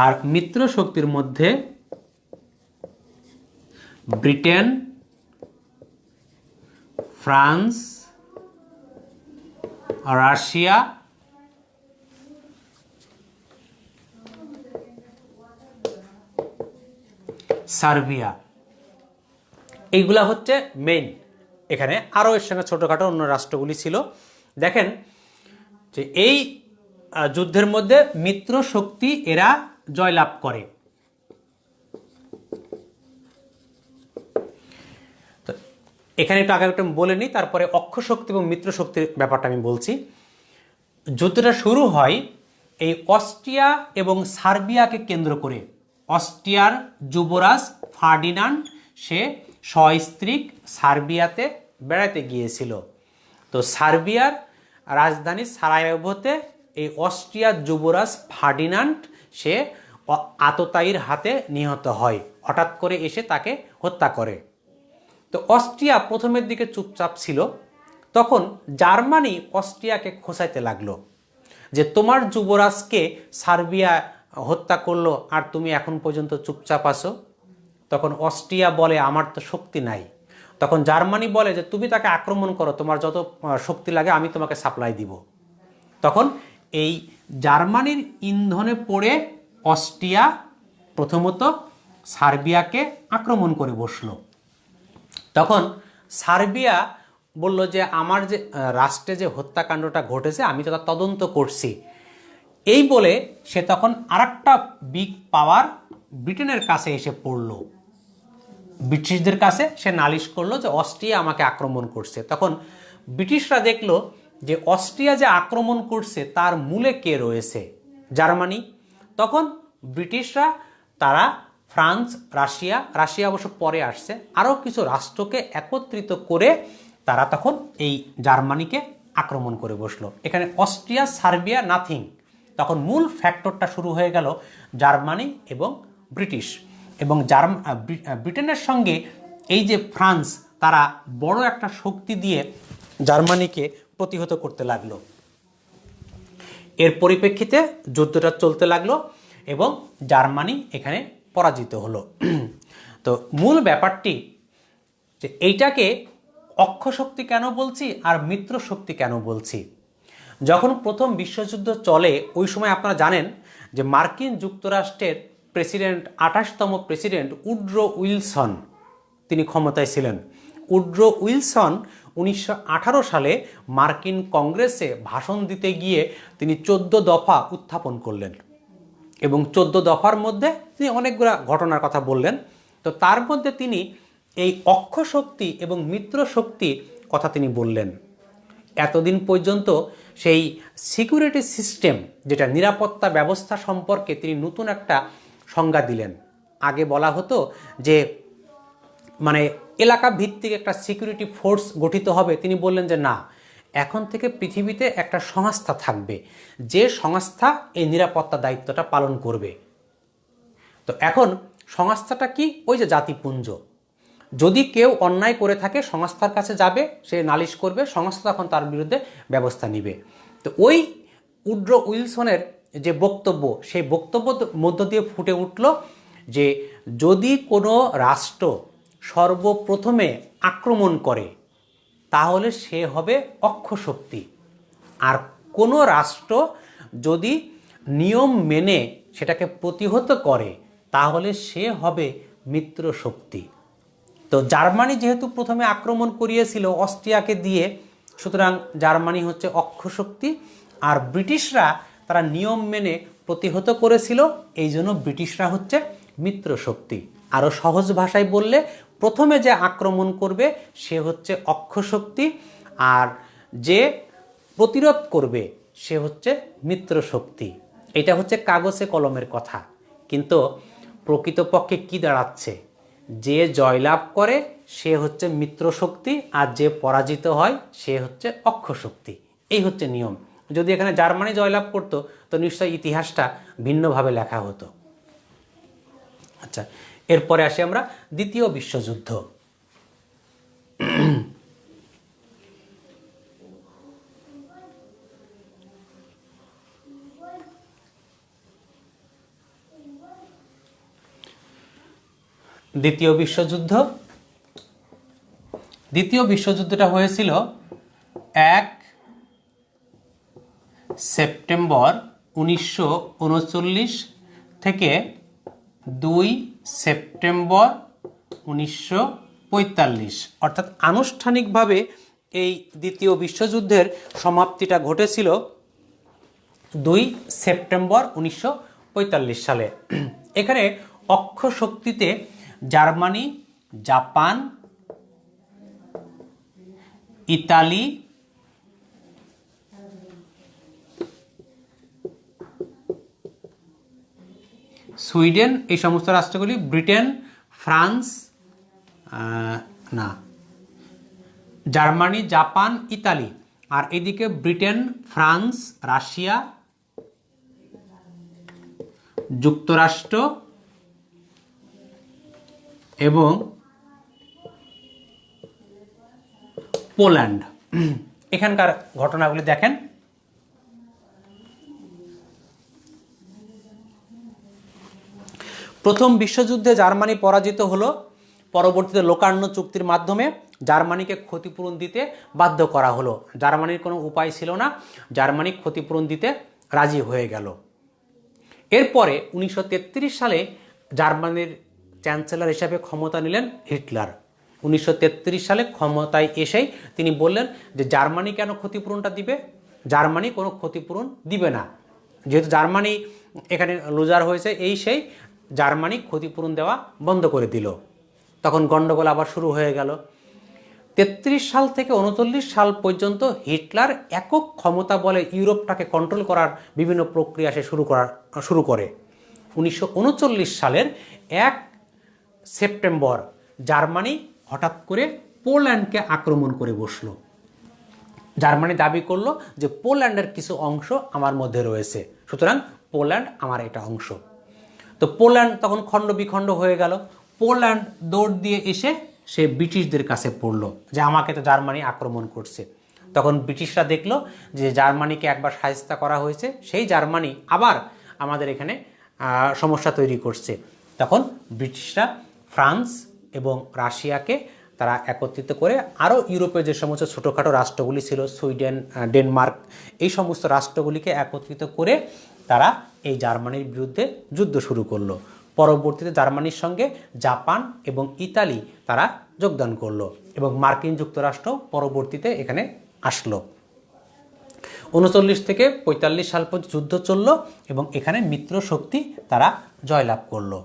আর মিত্র শক্তির মধ্যে ব্রিটেন, ফ্রান্স, রাশিয়া, সার্বিয়া। এইগুলা হচ্ছে মেইন। এখানে আরও এর সঙ্গে ছোটোখাটো অন্য রাষ্ট্রগুলি ছিল। দেখেন যে এই যুদ্ধের মধ্যে মিত্র শক্তি এরা জয়লাভ করে। তো এখানে একটু আগে একটা বলে নিই, তারপরে অক্ষ শক্তি এবং মিত্র শক্তির ব্যাপারটা আমি বলছি। যুদ্ধটা শুরু হয় এই অস্ট্রিয়া এবং সার্বিয়াকে কেন্দ্র করে। অস্ট্রিয়ার যুবরাজ ফার্ডিনান্ড সে সস্ত্রীক সার্বিয়াতে বেড়াতে গিয়েছিল। তো সার্বিয়ার রাজধানী সারায়েভোতে এই অস্ট্রিয়ার যুবরাজ ফার্ডিনান্ড সে আততায়ীর হাতে নিহত হয়। হঠাৎ করে এসে তাকে হত্যা করে। তো অস্ট্রিয়া প্রথমের দিকে চুপচাপ ছিল। তখন জার্মানি অস্ট্রিয়াকে খোঁচাইতে লাগলো যে তোমার যুবরাজকে সার্বিয়া হত্যা করলো আর তুমি এখন পর্যন্ত চুপচাপ আছো। তখন অস্ট্রিয়া বলে আমার তো শক্তি নাই। তখন জার্মানি বলে যে তুমি তাকে আক্রমণ করো, তোমার যত শক্তি লাগে আমি তোমাকে সাপ্লাই দিব। তখন এই জার্মানির ইন্ধনে পড়ে অস্ট্রিয়া প্রথমত সার্বিয়াকে আক্রমণ করে বসলো। তখন সার্বিয়া বলল যে আমার যে রাষ্ট্রে যে হত্যাকাণ্ডটা ঘটেছে আমি তো তার তদন্ত করছি, এই বলে সে তখন আরেকটা বিগ পাওয়ার ব্রিটেনের কাছে এসে পড়ল, ব্রিটিশদের কাছে সে নালিশ করলো যে অস্ট্রিয়া আমাকে আক্রমণ করছে। তখন ব্রিটিশরা দেখলো যে অস্ট্রিয়া যে আক্রমণ করছে তার মূলে কে রয়েছে? জার্মানি। তখন ব্রিটিশরা তারা ফ্রান্স, রাশিয়া অবশ্য পরে আসছে, আরও কিছু রাষ্ট্রকে একত্রিত করে তারা তখন এই জার্মানিকে আক্রমণ করে বসলো। এখানে অস্ট্রিয়া, সার্বিয়া নাথিং। তখন মূল ফ্যাক্টরটা শুরু হয়ে গেল জার্মানি এবং ব্রিটিশ। এবং ব্রিটেনের সঙ্গে এই যে ফ্রান্স, তারা বড় একটা শক্তি দিয়ে জার্মানিকে প্রতিহত করতে লাগলো। এর পরিপ্রেক্ষিতে যুদ্ধটা চলতে লাগলো এবং জার্মানি এখানে পরাজিত হলো। তো মূল ব্যাপারটি যে এইটাকে অক্ষশক্তি কেন বলছি আর মিত্র শক্তি কেন বলছি? যখন প্রথম বিশ্বযুদ্ধ চলে ওই সময় আপনারা জানেন যে মার্কিন যুক্তরাষ্ট্রের প্রেসিডেন্ট, 28তম প্রেসিডেন্ট উড্রো উইলসন, তিনি ক্ষমতায় ছিলেন। উড্রো উইলসন 1918 সালে মার্কিন কংগ্রেসে ভাষণ দিতে গিয়ে তিনি 14 দফা উত্থাপন করলেন এবং 14 দফার মধ্যে তিনি অনেকগুলো ঘটনার কথা বললেন। তো তার মধ্যে তিনি এই অক্ষশক্তি এবং মিত্র শক্তির কথা তিনি বললেন। এতদিন পর্যন্ত সেই সিকিউরিটি সিস্টেম, যেটা নিরাপত্তা ব্যবস্থা সম্পর্কে তিনি নতুন একটা সংজ্ঞা দিলেন। আগে বলা হতো যে মানে এলাকা ভিত্তিক একটা সিকিউরিটি ফোর্স গঠিত হবে, তিনি বললেন যে না, এখন থেকে পৃথিবীতে একটা সংস্থা থাকবে, যে সংস্থা এই নিরাপত্তা দায়িত্বটা পালন করবে। তো এখন সংস্থাটা কি? ওই যে জাতিপুঞ্জ। যদি কেউ অন্যায় করে থাকে সংস্থার কাছে যাবে, সে নালিশ করবে, সংস্থা তখন তার বিরুদ্ধে ব্যবস্থা নেবে। তো ওই উড্রো উইলসনের যে বক্তব্য, সেই বক্তব্য মধ্য দিয়ে ফুটে উঠল যে যদি কোনো রাষ্ট্র সর্বপ্রথমে আক্রমণ করে তাহলে সে হবে অক্ষশক্তি, আর কোনো রাষ্ট্র যদি নিয়ম মেনে সেটাকে প্রতিহত করে তাহলে সে হবে মিত্র শক্তি। তো জার্মানি যেহেতু প্রথমে আক্রমণ করিয়েছিল অস্ট্রিয়াকে দিয়ে, সুতরাং জার্মানি হচ্ছে অক্ষশক্তি, আর ব্রিটিশরা তারা নিয়ম মেনে প্রতিহত করেছিল, এই জন্য ব্রিটিশরা হচ্ছে মিত্র শক্তি। আরও সহজ ভাষায় বললে প্রথমে যে আক্রমণ করবে সে হচ্ছে অক্ষশক্তি, আর যে প্রতিরোধ করবে সে হচ্ছে মিত্র শক্তি। এটা হচ্ছে কাগজে কলমের কথা, কিন্তু প্রকৃতপক্ষে কি দাঁড়াচ্ছে? যে জয়লাভ করে সে হচ্ছে মিত্র শক্তি, আর যে পরাজিত হয় সে হচ্ছে অক্ষশক্তি। এই হচ্ছে নিয়ম। যদি এখানে জার্মানি জয়লাভ করতো তো নিশ্চয়ই ইতিহাসটা ভিন্নভাবে লেখা হতো। আচ্ছা, এরপরে আসি আমরা দ্বিতীয় বিশ্বযুদ্ধ। দ্বিতীয় বিশ্বযুদ্ধটা হয়েছিল 1 সেপ্টেম্বর 1939 থেকে 2 সেপ্টেম্বর 1945, অর্থাৎ আনুষ্ঠানিকভাবে এই দ্বিতীয় বিশ্বযুদ্ধের সমাপ্তিটা ঘটেছিল 2 সেপ্টেম্বর 1945 সালে। এখানে অক্ষশক্তিতে জার্মানি, জাপান, ইতালি, সুইডেন, এই সমস্ত রাষ্ট্রগুলি, Britain, France, Germany, Japan, Italy, আর এদিকে ব্রিটেন, ফ্রান্স, রাশিয়া, যুক্তরাষ্ট্র এবং পোল্যান্ড। এখানকার ঘটনাগুলি দেখেন। প্রথম বিশ্বযুদ্ধে জার্মানি পরাজিত হলো, পরবর্তীতে লোকার্নো চুক্তির মাধ্যমে জার্মানিকে ক্ষতিপূরণ দিতে বাধ্য করা হলো। জার্মানির কোনো উপায় ছিল না, জার্মানি ক্ষতিপূরণ দিতে রাজি হয়ে গেল। এরপরে 1933 সালে জার্মানির চ্যান্সেলর হিসাবে ক্ষমতা নিলেন হিটলার। 1933 সালে ক্ষমতায় এসেই তিনি বললেন যে জার্মানি কেন ক্ষতিপূরণটা দিবে? জার্মানি কোনো ক্ষতিপূরণ দিবে না। যেহেতু জার্মানি এখানে লুজার হয়েছে, এই সেই জার্মানি ক্ষতিপূরণ দেওয়া বন্ধ করে দিল। তখন গণ্ডগোল আবার শুরু হয়ে গেল। 33 সাল থেকে 39 সাল পর্যন্ত হিটলার একক ক্ষমতা বলে ইউরোপটাকে কন্ট্রোল করার বিভিন্ন প্রক্রিয়া সে শুরু করে। 1939 সালের 1 সেপ্টেম্বর জার্মানি হঠাৎ করে পোল্যান্ডকে আক্রমণ করে বসলো। জার্মানি দাবি করলো যে পোল্যান্ডের কিছু অংশ আমার মধ্যে রয়েছে, সুতরাং পোল্যান্ড আমার এটা অংশ। তো পোল্যান্ড তখন খণ্ড বিখণ্ড হয়ে গেল। পোল্যান্ড দৌড় দিয়ে এসে সে ব্রিটিশদের কাছে পড়ল যে আমাকে তো জার্মানি আক্রমণ করছে। তখন ব্রিটিশরা দেখলো যে জার্মানিকে একবার শায়েস্তা করা হয়েছে, সেই জার্মানি আবার আমাদের এখানে সমস্যা তৈরি করছে। তখন ব্রিটিশরা ফ্রান্স এবং রাশিয়াকে তারা একত্রিত করে আরও ইউরোপের যে সমস্ত ছোটোখাটো রাষ্ট্রগুলি ছিল, সুইডেন, ডেনমার্ক, এই সমস্ত রাষ্ট্রগুলিকে একত্রিত করে তারা এই জার্মানির বিরুদ্ধে যুদ্ধ শুরু করলো। পরবর্তীতে জার্মানির সঙ্গে জাপান এবং ইতালি তারা যোগদান করলো এবং মার্কিন যুক্তরাষ্ট্র পরবর্তীতে এখানে আসলো। 39 থেকে 45 সাল পর্যন্ত যুদ্ধ চলল এবং এখানে মিত্র শক্তি তারা জয়লাভ করলো।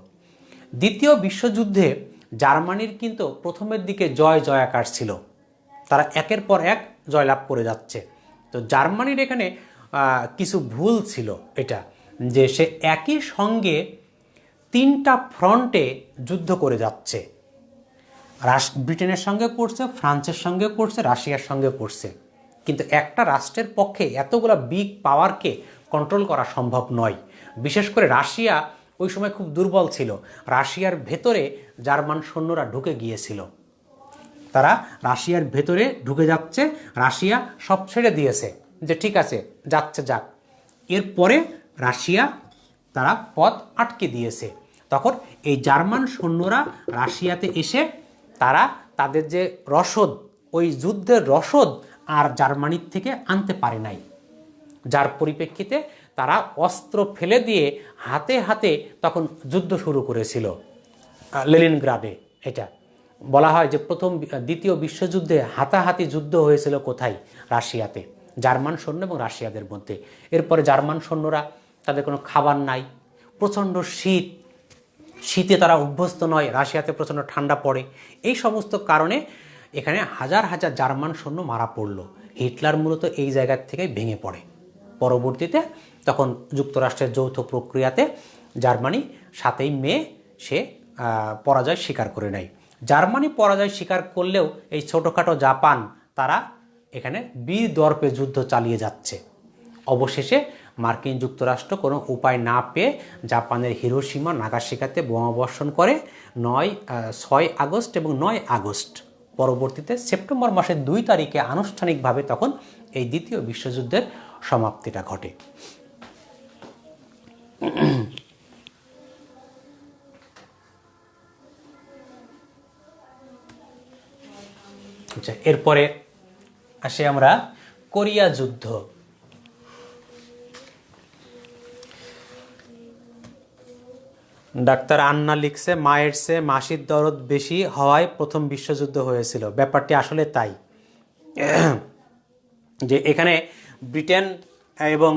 দ্বিতীয় বিশ্বযুদ্ধে জার্মানির কিন্তু প্রথমের দিকে জয়াকার ছিল, তারা একের পর এক জয়লাভ করে যাচ্ছে। তো জার্মানির এখানে কিছু ভুল ছিল, এটা যে সে একই সঙ্গে 3টা ফ্রন্টে যুদ্ধ করে যাচ্ছে। ব্রিটেনের সঙ্গে করছে, ফ্রান্সের সঙ্গে করছে, রাশিয়ার সঙ্গে করছে, কিন্তু একটা রাষ্ট্রের পক্ষে এতগুলা বিগ পাওয়ারকে কন্ট্রোল করা সম্ভব নয়। বিশেষ করে রাশিয়া ওই সময় খুব দুর্বল ছিল। রাশিয়ার ভেতরে জার্মান সৈন্যরা ঢুকে গিয়েছিল, তারা রাশিয়ার ভেতরে ঢুকে যাচ্ছে, রাশিয়া সব ছেড়ে দিয়েছে যে ঠিক আছে যাচ্ছে যাক। এরপরে রাশিয়া তারা পথ আটকে দিয়েছে। তখন এই জার্মান সৈন্যরা রাশিয়াতে এসে তারা তাদের যে রসদ, ওই যুদ্ধের রসদ আর জার্মানির থেকে আনতে পারে নাই, যার পরিপ্রেক্ষিতে তারা অস্ত্র ফেলে দিয়ে হাতে হাতে তখন যুদ্ধ শুরু করেছিল লেনিনগ্রাডে। এটা বলা হয় যে দ্বিতীয় বিশ্বযুদ্ধে হাতাহাতি যুদ্ধ হয়েছিল কোথায়? রাশিয়াতে, জার্মান সৈন্য এবং রাশিয়াদের মধ্যে। এরপরে জার্মান সৈন্যরা, তাদের কোনো খাবার নাই, প্রচণ্ড শীতে তারা অভ্যস্ত নয়, রাশিয়াতে প্রচণ্ড ঠান্ডা পড়ে, এই সমস্ত কারণে এখানে হাজার হাজার জার্মান সৈন্য মারা পড়ল। হিটলার মূলত এই জায়গা থেকে ভেঙে পড়ে। পরবর্তীতে তখন যুক্তরাষ্ট্রের যৌথ প্রক্রিয়াতে জার্মানি 7ই মে সে পরাজয় স্বীকার করে নেয়। জার্মানি পরাজয় স্বীকার করলেও এই ছোটোখাটো জাপান তারা এখানে বীর দর্পে যুদ্ধ চালিয়ে যাচ্ছে। অবশেষে মার্কিন যুক্তরাষ্ট্র কোনো উপায় না পেয়ে জাপানের হিরোশিমা নাগাসাকিতে বোমাবর্ষণ করে 6 আগস্ট এবং 9 আগস্ট। পরবর্তীতে সেপ্টেম্বর মাসের 2 তারিখে আনুষ্ঠানিকভাবে তখন এই দ্বিতীয় বিশ্বযুদ্ধের সমাপ্তিটা ঘটে। আচ্ছা, এরপরে আসে আমরা কোরিয়া যুদ্ধ। ডাক্তার আন্না লিখছে, মায়ের চেয়ে মাসির দরদ বেশি হওয়ায় প্রথম বিশ্বযুদ্ধ হয়েছিল। ব্যাপারটি আসলে তাই, যে এখানে ব্রিটেন এবং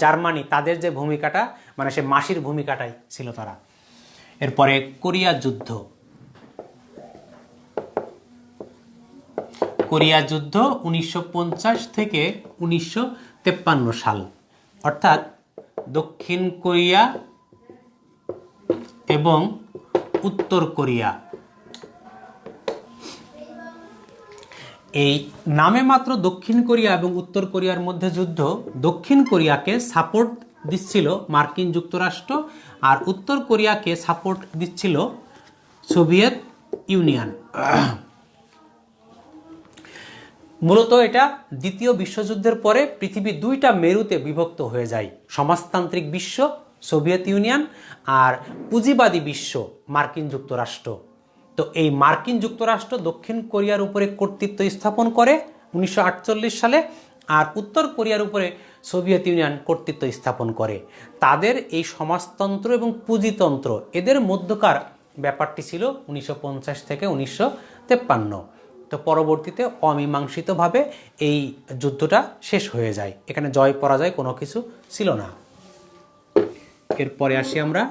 জার্মানি তাদের যে ভূমিকাটা, মানে সে মাসির ভূমিকাটাই ছিল তারা। এরপরে কোরিয়া যুদ্ধ। কোরিয়া যুদ্ধ 1950 থেকে 1953 সাল, অর্থাৎ দক্ষিণ কোরিয়া এবং উত্তর কোরিয়া, এই নামে মাত্র দক্ষিণ কোরিয়া এবং উত্তর কোরিয়ার মধ্যে যুদ্ধ। দক্ষিণ কোরিয়াকে সাপোর্ট দিচ্ছিল মার্কিন যুক্তরাষ্ট্র আর উত্তর কোরিয়াকে সাপোর্ট দিচ্ছিল সোভিয়েত ইউনিয়ন। মূলত এটা দ্বিতীয় বিশ্বযুদ্ধের পরে পৃথিবী 2টা মেরুতে বিভক্ত হয়ে যায়, সমাজতান্ত্রিক বিশ্ব সোভিয়েত ইউনিয়ন আর পুঁজিবাদী বিশ্ব মার্কিন যুক্তরাষ্ট্র। তো এই মার্কিন যুক্তরাষ্ট্র দক্ষিণ কোরিয়ার উপরে কর্তৃত্ব স্থাপন করে 1948 সালে, আর উত্তর কোরিয়ার উপরে সোভিয়েত ইউনিয়ন কর্তৃত্ব স্থাপন করে। তাদের এই সমাজতন্ত্র এবং পুঁজিতন্ত্র, এদের মধ্যকার ব্যাপারটি ছিল 1950 থেকে 1953। তো পরবর্তীতে অমীমাংসিতভাবে এই যুদ্ধটা শেষ হয়ে যায়, এখানে জয় পরাজয় কোনো কিছু ছিল না। এরপরে আসি আমরা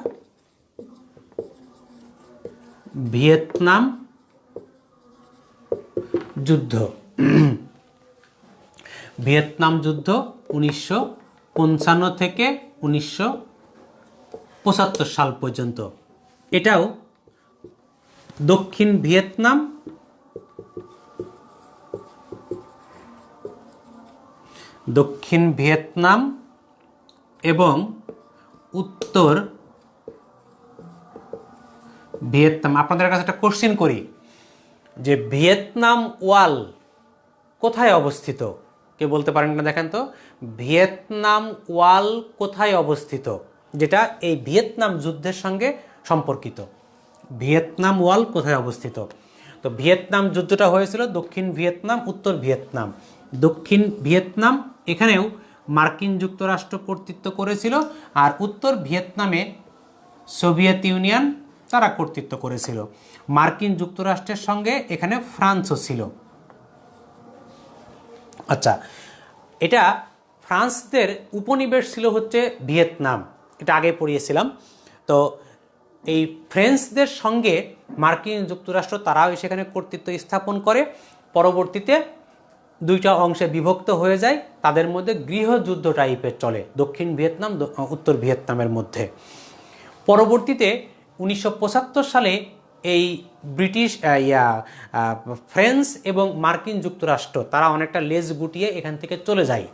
ভিয়েতনাম যুদ্ধ। ভিয়েতনাম যুদ্ধ 1955 থেকে 1975 সাল পর্যন্ত। এটাও দক্ষিণ ভিয়েতনাম এবং উত্তর ভিয়েতনাম। আপনাদের কাছে একটা কোশ্চেন করি যে ভিয়েতনাম ওয়াল কোথায় অবস্থিত? কে বলতে পারেন না? দেখেন তো, ভিয়েতনাম ওয়াল কোথায় অবস্থিত, যেটা এই ভিয়েতনাম যুদ্ধের সঙ্গে সম্পর্কিত। ভিয়েতনাম ওয়াল কোথায় অবস্থিত? তো ভিয়েতনাম যুদ্ধটা হয়েছিল দক্ষিণ ভিয়েতনাম, উত্তর ভিয়েতনাম। দক্ষিণ ভিয়েতনাম এখানেও মার্কিন যুক্তরাষ্ট্র কর্তৃত্ব করেছিল, আর উত্তর ভিয়েতনামে সোভিয়েত ইউনিয়ন তারা কর্তৃত্ব করেছিল। মার্কিন যুক্তরাষ্ট্রের সঙ্গে এখানে ফ্রান্সও ছিল। আচ্ছা, এটা ফ্রান্সদের উপনিবেশ ছিল হচ্ছে ভিয়েতনাম, এটা আগে পড়িয়েছিলাম। তো এই ফ্রেঞ্চদের সঙ্গে মার্কিন যুক্তরাষ্ট্র তারাও সেখানে কর্তৃত্ব স্থাপন করে। পরবর্তীতে দুইটা অংশে বিভক্ত হয়ে যায়, তাদের মধ্যে গৃহযুদ্ধ টাইপের চলে দক্ষিণ ভিয়েতনাম উত্তর ভিয়েতনামের মধ্যে। পরবর্তীতে 1975 সালে এই ব্রিটিশ ফ্রেঞ্চ এবং মার্কিন যুক্তরাষ্ট্র তারা অনেকটা লেজ গুটিয়ে এখান থেকে চলে যায়।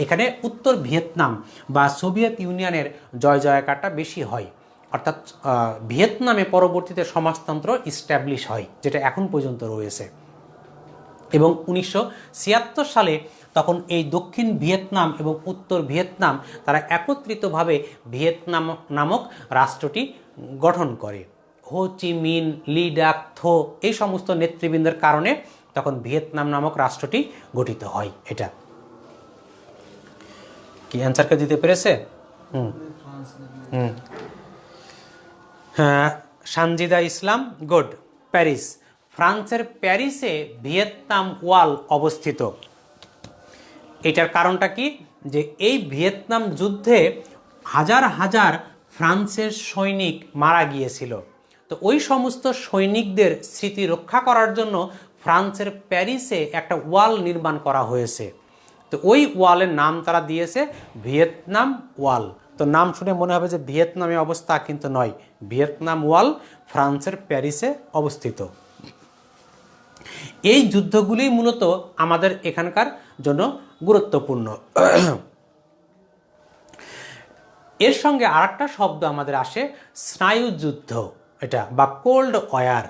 এখানে উত্তর ভিয়েতনাম বা সোভিয়েত ইউনিয়নের জয় জয়কারটা বেশি হয়, অর্থাৎ ভিয়েতনামে পরবর্তীতে সমাজতন্ত্র ইস্টাবলিশ হয়, যেটা এখন পর্যন্ত রয়েছে। এবং 1976 সালে তখন এই দক্ষিণ ভিয়েতনাম এবং উত্তর ভিয়েতনাম তারা একত্রিতভাবে ভিয়েতনাম নামক রাষ্ট্রটি গঠন করে। হো চি মিন, লি ডাক থো এই সমস্ত নেতৃবৃন্দের কারণে তখন ভিয়েতনাম নামক রাষ্ট্রটি গঠিত হয়। এটা কি অ্যান্সারকে দিতে পেরেছে? হ্যাঁ, সানজিদা ইসলাম, গুড। প্যারিস, ফ্রান্সের প্যারিসে ভিয়েতনাম ওয়াল অবস্থিত। এটার কারণটা কি, যে এই ভিয়েতনাম যুদ্ধে হাজার হাজার ফ্রান্সের সৈনিক মারা গিয়েছিল। তো ওই সমস্ত সৈনিকদের স্মৃতি রক্ষা করার জন্য ফ্রান্সের প্যারিসে একটা ওয়াল নির্মাণ করা হয়েছে। তো ওই ওয়ালের নাম তারা দিয়েছে ভিয়েতনাম ওয়াল। তো নাম শুনে মনে হবে যে ভিয়েতনামে অবস্থা, কিন্তু নয়, ভিয়েতনাম ওয়াল ফ্রান্সের প্যারিসে অবস্থিত। এই যুদ্ধগুলি মূলত আমাদের এখানকার জন্য গুরুত্বপূর্ণ। এর সঙ্গে আরেকটা শব্দ আমাদের আসে, স্নায়ুযুদ্ধ, এটা বা কোল্ড ওয়ার,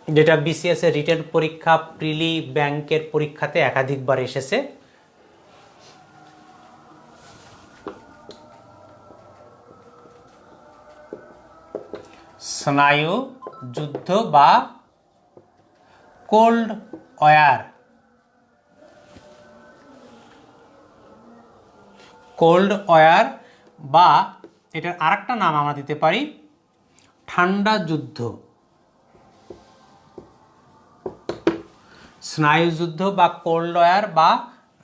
যেটা বিসিএস এর রিটেন পরীক্ষা, প্রিলি, ব্যাংকের পরীক্ষাতে একাধিকবার এসেছে। স্নায়ু যুদ্ধ বা কোল্ড ওয়ার। কোল্ড ওয়ার বা এটার আরেকটা নাম আমরা দিতে পারি ঠান্ডা যুদ্ধ। স্নায়ুযুদ্ধ বা কোল্ড ওয়ার বা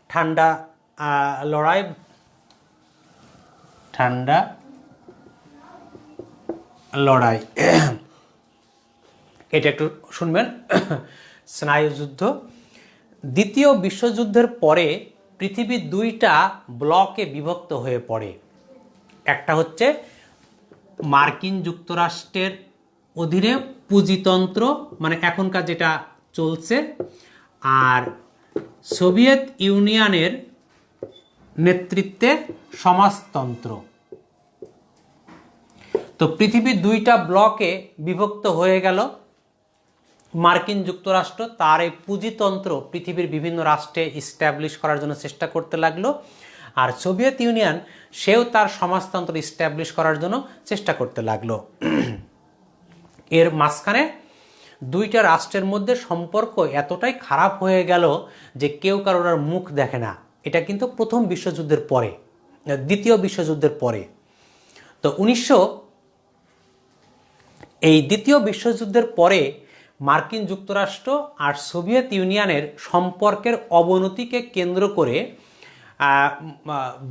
ঠান্ডা লড়াই, ঠান্ডা লড়াই, এটা একটু শুনবেন। স্নায়ুযুদ্ধ, দ্বিতীয় বিশ্বযুদ্ধের পরে পৃথিবী দুইটা ব্লকে বিভক্ত হয়ে পড়ে। একটা হচ্ছে মার্কিন যুক্তরাষ্ট্রের অধীনে পুঁজিতন্ত্র, মানে এখনকার যেটা চলছে, আর সোভিয়েত ইউনিয়নের নেতৃত্বে সমাজতন্ত্র। তো পৃথিবী দুইটা ব্লকে বিভক্ত হয়ে গেল। মার্কিন যুক্তরাষ্ট্র তার এই পুঁজিতন্ত্র পৃথিবীর বিভিন্ন রাষ্ট্রে ইস্টাবলিশ করার জন্য চেষ্টা করতে লাগলো, আর সোভিয়েত ইউনিয়ন সেও তার সমাজতন্ত্র ইস্টাবলিশ করার জন্য চেষ্টা করতে লাগলো। এর মাঝখানে দুইটা রাষ্ট্রের মধ্যে সম্পর্ক এতটাই খারাপ হয়ে গেল যে কেউ কারোর আর মুখ দেখে না। এটা কিন্তু প্রথম বিশ্বযুদ্ধের পরে, দ্বিতীয় বিশ্বযুদ্ধের পরে। তো দ্বিতীয় বিশ্বযুদ্ধের পরে মার্কিন যুক্তরাষ্ট্র আর সোভিয়েত ইউনিয়নের সম্পর্কের অবনতিকে কেন্দ্র করে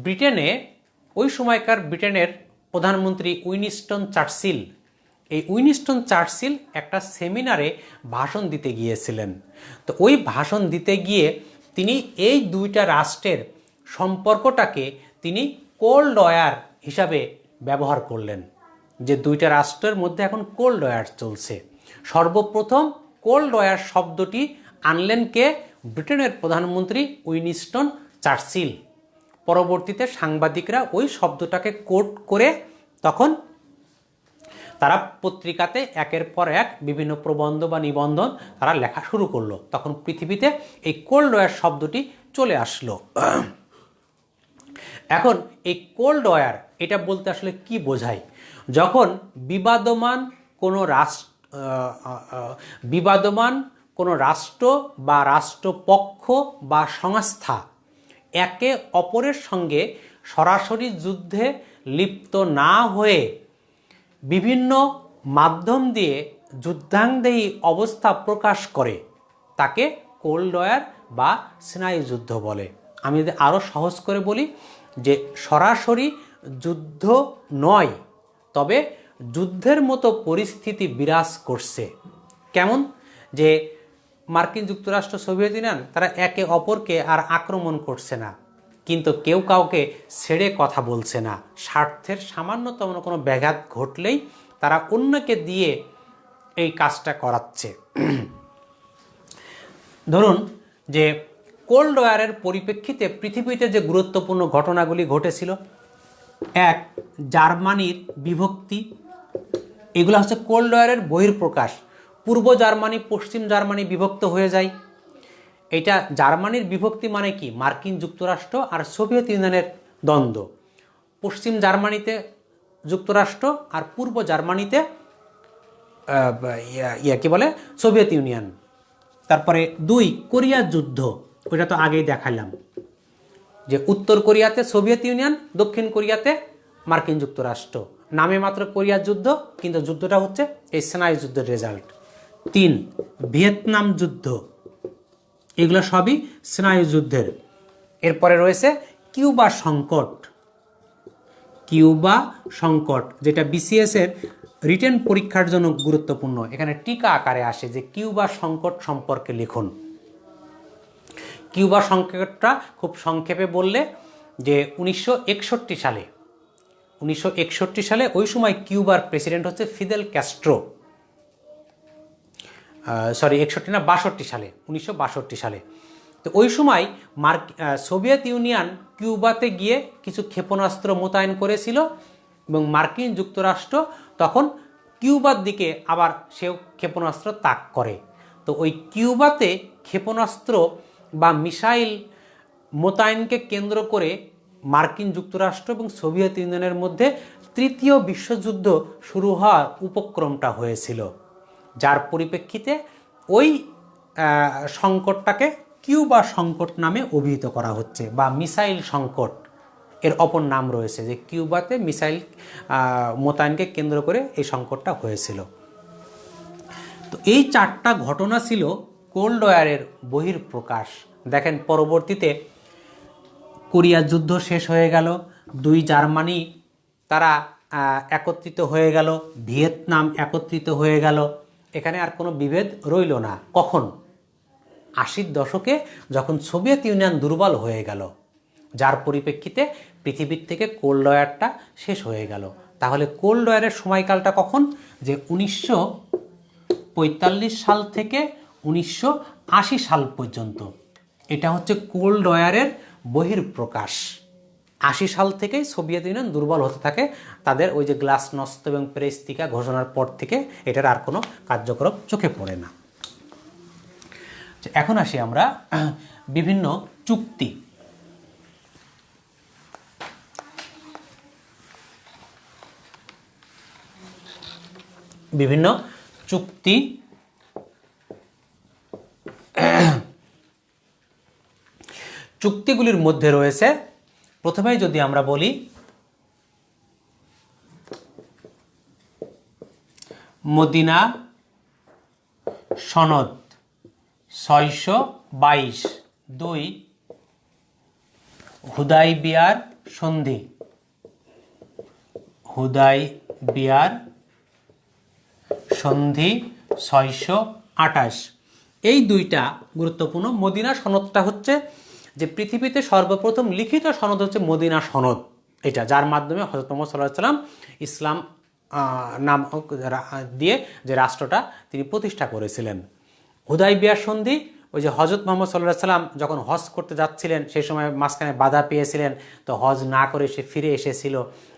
ব্রিটেনে ওই সময়কার ব্রিটেনের প্রধানমন্ত্রী উইনস্টন চার্চিল, এই উইনস্টন চার্চিল একটা সেমিনারে ভাষণ দিতে গিয়েছিলেন। তো ওই ভাষণ দিতে গিয়ে তিনি এই দুইটা রাষ্ট্রের সম্পর্কটাকে তিনি কোল্ড ওয়ার হিসাবে ব্যবহার করলেন, যে দুইটা রাষ্ট্রের মধ্যে এখন কোল্ড ওয়ার চলছে। সর্বপ্রথম কোল্ড ওয়ার শব্দটি আনলেন কে? ব্রিটেনের প্রধানমন্ত্রী উইনস্টন চার্চিল। পরবর্তীতে সাংবাদিকরা ওই শব্দটাকে কোট করে তখন তারা পত্রিকাতে একের পর এক বিভিন্ন প্রবন্ধ বা নিবন্ধন তারা লেখা শুরু করলো। তখন পৃথিবীতে এই কোল্ড ওয়ার শব্দটি চলে আসলো। এখন এই কোল্ড ওয়ার এটা বলতে আসলে কি বোঝায়? যখন বিবাদমান কোনো রাষ্ট্র বা রাষ্ট্রপক্ষ বা সংস্থা একে অপরের সঙ্গে সরাসরি যুদ্ধে লিপ্ত না হয়ে বিভিন্ন মাধ্যম দিয়ে যুদ্ধাঙ্গদেহী অবস্থা প্রকাশ করে, তাকে কোল্ড ওয়ার বা স্নায়ুযুদ্ধ বলে। আমি যদি আরও সহজ করে বলি, যে সরাসরি যুদ্ধ নয়, তবে যুদ্ধের মতো পরিস্থিতি বিরাজ করছে। কেমন? যে মার্কিন যুক্তরাষ্ট্র, সোভিয়েত ইউনিয়ন তারা একে অপরকে আর আক্রমণ করছে না, কিন্তু কেউ কাউকে ছেড়ে কথা বলছে না। স্বার্থের সামান্যতম কোনো ব্যাঘাত ঘটলেই তারা অন্যকে দিয়ে এই কাজটা করাচ্ছে। ধরুন যে কোল্ড ওয়ারের পরিপ্রেক্ষিতে পৃথিবীতে যে গুরুত্বপূর্ণ ঘটনাগুলি ঘটেছিল, এক, জার্মানির বিভক্তি। এগুলো হচ্ছে কোল্ড ওয়ারের বহিঃপ্রকাশ। পূর্ব জার্মানি পশ্চিম জার্মানি বিভক্ত হয়ে যায়। এটা জার্মানির বিভক্তি মানে কি? মার্কিন যুক্তরাষ্ট্র আর সোভিয়েত ইউনিয়নের দ্বন্দ্ব। পশ্চিম জার্মানিতে যুক্তরাষ্ট্র আর পূর্ব জার্মানিতে কি বলে, সোভিয়েত ইউনিয়ন। তারপরে দুই, কোরিয়ার যুদ্ধ। ওইটা তো আগেই দেখালাম, যে উত্তর কোরিয়াতে সোভিয়েত ইউনিয়ন, দক্ষিণ কোরিয়াতে মার্কিন যুক্তরাষ্ট্র। নামে মাত্র কোরিয়ার যুদ্ধ, কিন্তু যুদ্ধটা হচ্ছে এই স্নায়ু যুদ্ধের রেজাল্ট। তিন, ভিয়েতনাম যুদ্ধ। এগুলো সবই স্নায়ু যুদ্ধের। এরপরে রয়েছে কিউবা সংকট। কিউবা সংকট, যেটা বিসিএস এর রিটেন পরীক্ষার জন্য গুরুত্বপূর্ণ। এখানে টিকা আকারে আসে যে কিউবা সংকট সম্পর্কে লিখুন। কিউবা সংকটটা খুব সংক্ষেপে বললে, যে 1961 সালে ওই সময় কিউবার প্রেসিডেন্ট হচ্ছে ফিদেল ক্যাস্ট্রো। 1962 সালে। তো ওই সময় সোভিয়েত ইউনিয়ন কিউবাতে গিয়ে কিছু ক্ষেপণাস্ত্র মোতায়েন করেছিল, এবং মার্কিন যুক্তরাষ্ট্র তখন কিউবার দিকে আবার সেও ক্ষেপণাস্ত্র তাক করে। তো ওই কিউবাতে ক্ষেপণাস্ত্র বা মিসাইল মোতায়েনকে কেন্দ্র করে মার্কিন যুক্তরাষ্ট্র এবং সোভিয়েত ইউনিয়নের মধ্যে তৃতীয় বিশ্বযুদ্ধ শুরু হওয়ার উপক্রমটা হয়েছিল, যার পরিপ্রেক্ষিতে ওই সংকটটাকে কিউবা সংকট নামে অভিহিত করা হচ্ছে, বা মিসাইল সংকট এর অপর নাম রয়েছে, যে কিউবাতে মিসাইল মোতায়েনকে কেন্দ্র করে এই সংকটটা হয়েছিল। তো এই চারটা ঘটনা ছিল কোল্ড ওয়ারের বহিঃপ্রকাশ। দেখেন পরবর্তীতে কোরিয়ার যুদ্ধ শেষ হয়ে গেল, দুই জার্মানি তারা একত্রিত হয়ে গেল, ভিয়েতনাম একত্রিত হয়ে গেল, এখানে আর কোনো বিভেদ রইল না। কখন? 80-র দশকে, যখন সোভিয়েত ইউনিয়ন দুর্বল হয়ে গেল, যার পরিপ্রেক্ষিতে পৃথিবীর থেকে কোল্ড ওয়ারটা শেষ হয়ে গেল। তাহলে কোল্ড ওয়ারের সময়কালটা কখন? যে 1945 সাল থেকে 1980 সাল পর্যন্ত। এটা হচ্ছে কোল্ড ওয়ারের বহিঃপ্রকাশ। 80 সাল থেকেই সোভিয়েত ইউনিয়ন দুর্বল হতে থাকে, তাদের ওই যে গ্লাসnost এবং পেরেস্ত্রিকা ঘোষণার পর থেকে এটার আর কোনো কার্যক্রম চোখে পড়ে না। এখন আসি আমরা বিভিন্ন চুক্তি। বিভিন্ন চুক্তি চুক্তিগুলির মধ্যে রয়েছে, প্রথমেই যদি আমরা বলি মদিনা সনদ 622, 2 হুদাইবিয়ার সন্ধি হুদাইবিয়ার সন্ধি 628। এই দুইটা গুরুত্বপূর্ণ। মদিনা সনদটা হচ্ছে যে পৃথিবীতে সর্বপ্রথম লিখিত সনদ হচ্ছে মদিনা সনদ, এটা যার মাধ্যমে হযরত মুহাম্মদ সাল্লাল্লাহু আলাইহি সাল্লাম ইসলাম নাম দিয়ে যে রাষ্ট্রটা তিনি প্রতিষ্ঠা করেছিলেন। হুদাইবিয়ার সন্ধি ওই যে হযরত মুহাম্মদ সাল্লাল্লাহু আলাইহি সাল্লাম যখন হজ করতে যাচ্ছিলেন, সেই সময় মাঝখানে বাধা পেয়েছিলেন, তো হজ না করে সে ফিরে এসেছিল,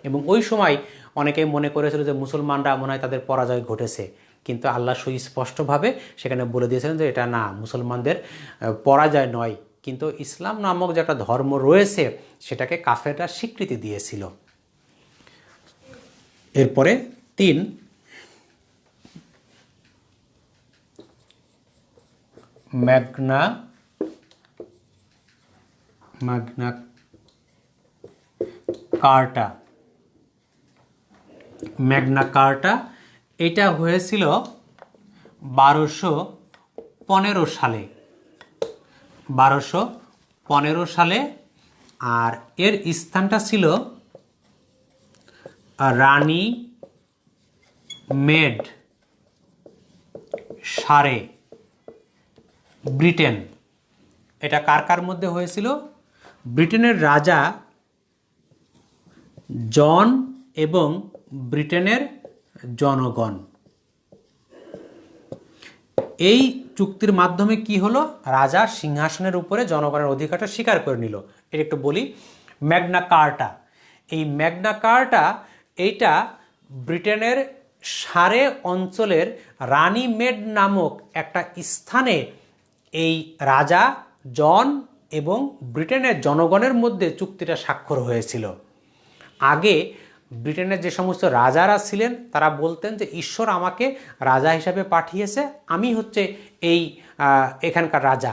এবং ওই সময় অনেকেই মনে করেছিল যে মুসলমানরা মনে হয় তাদের পরাজয় ঘটেছে, কিন্তু আল্লাহ সুস্পষ্টভাবে সেখানে বলে দিয়েছিলেন যে এটা না, মুসলমানদের পরাজয় নয়, কিন্তু ইসলাম নামক যে একটা ধর্ম রয়েছে সেটাকে কাফেররা স্বীকৃতি দিয়েছিল। এরপরে 3, ম্যাগনা কার্টা। ম্যাগনা কার্টা এটা হয়েছিল 1215 সালে, 1215 সালে, আর এর স্থানটা ছিল রানী মেড সারে, ব্রিটেন। এটা কার কার মধ্যে হয়েছিল? ব্রিটেনের রাজা জন এবং ব্রিটেনের জনগণ। এই চুক্তির মাধ্যমে কি হলো? রাজা সিংহাসনের উপরে জনগণের অধিকারটা স্বীকার করে নিল। এটা একটু বলি। ম্যাগনা কার্টা, এই ম্যাগনা কার্টা এইটা ব্রিটেনের সারে অঞ্চলের রানী মেড নামক একটা স্থানে এই রাজা জন এবং ব্রিটেনের জনগণের মধ্যে চুক্তিটা স্বাক্ষর হয়েছিল। আগে ব্রিটেনের যে সমস্ত রাজারা ছিলেন তারা বলতেন যে ঈশ্বর আমাকে রাজা হিসাবে পাঠিয়েছে, আমি হচ্ছে এখানকার রাজা।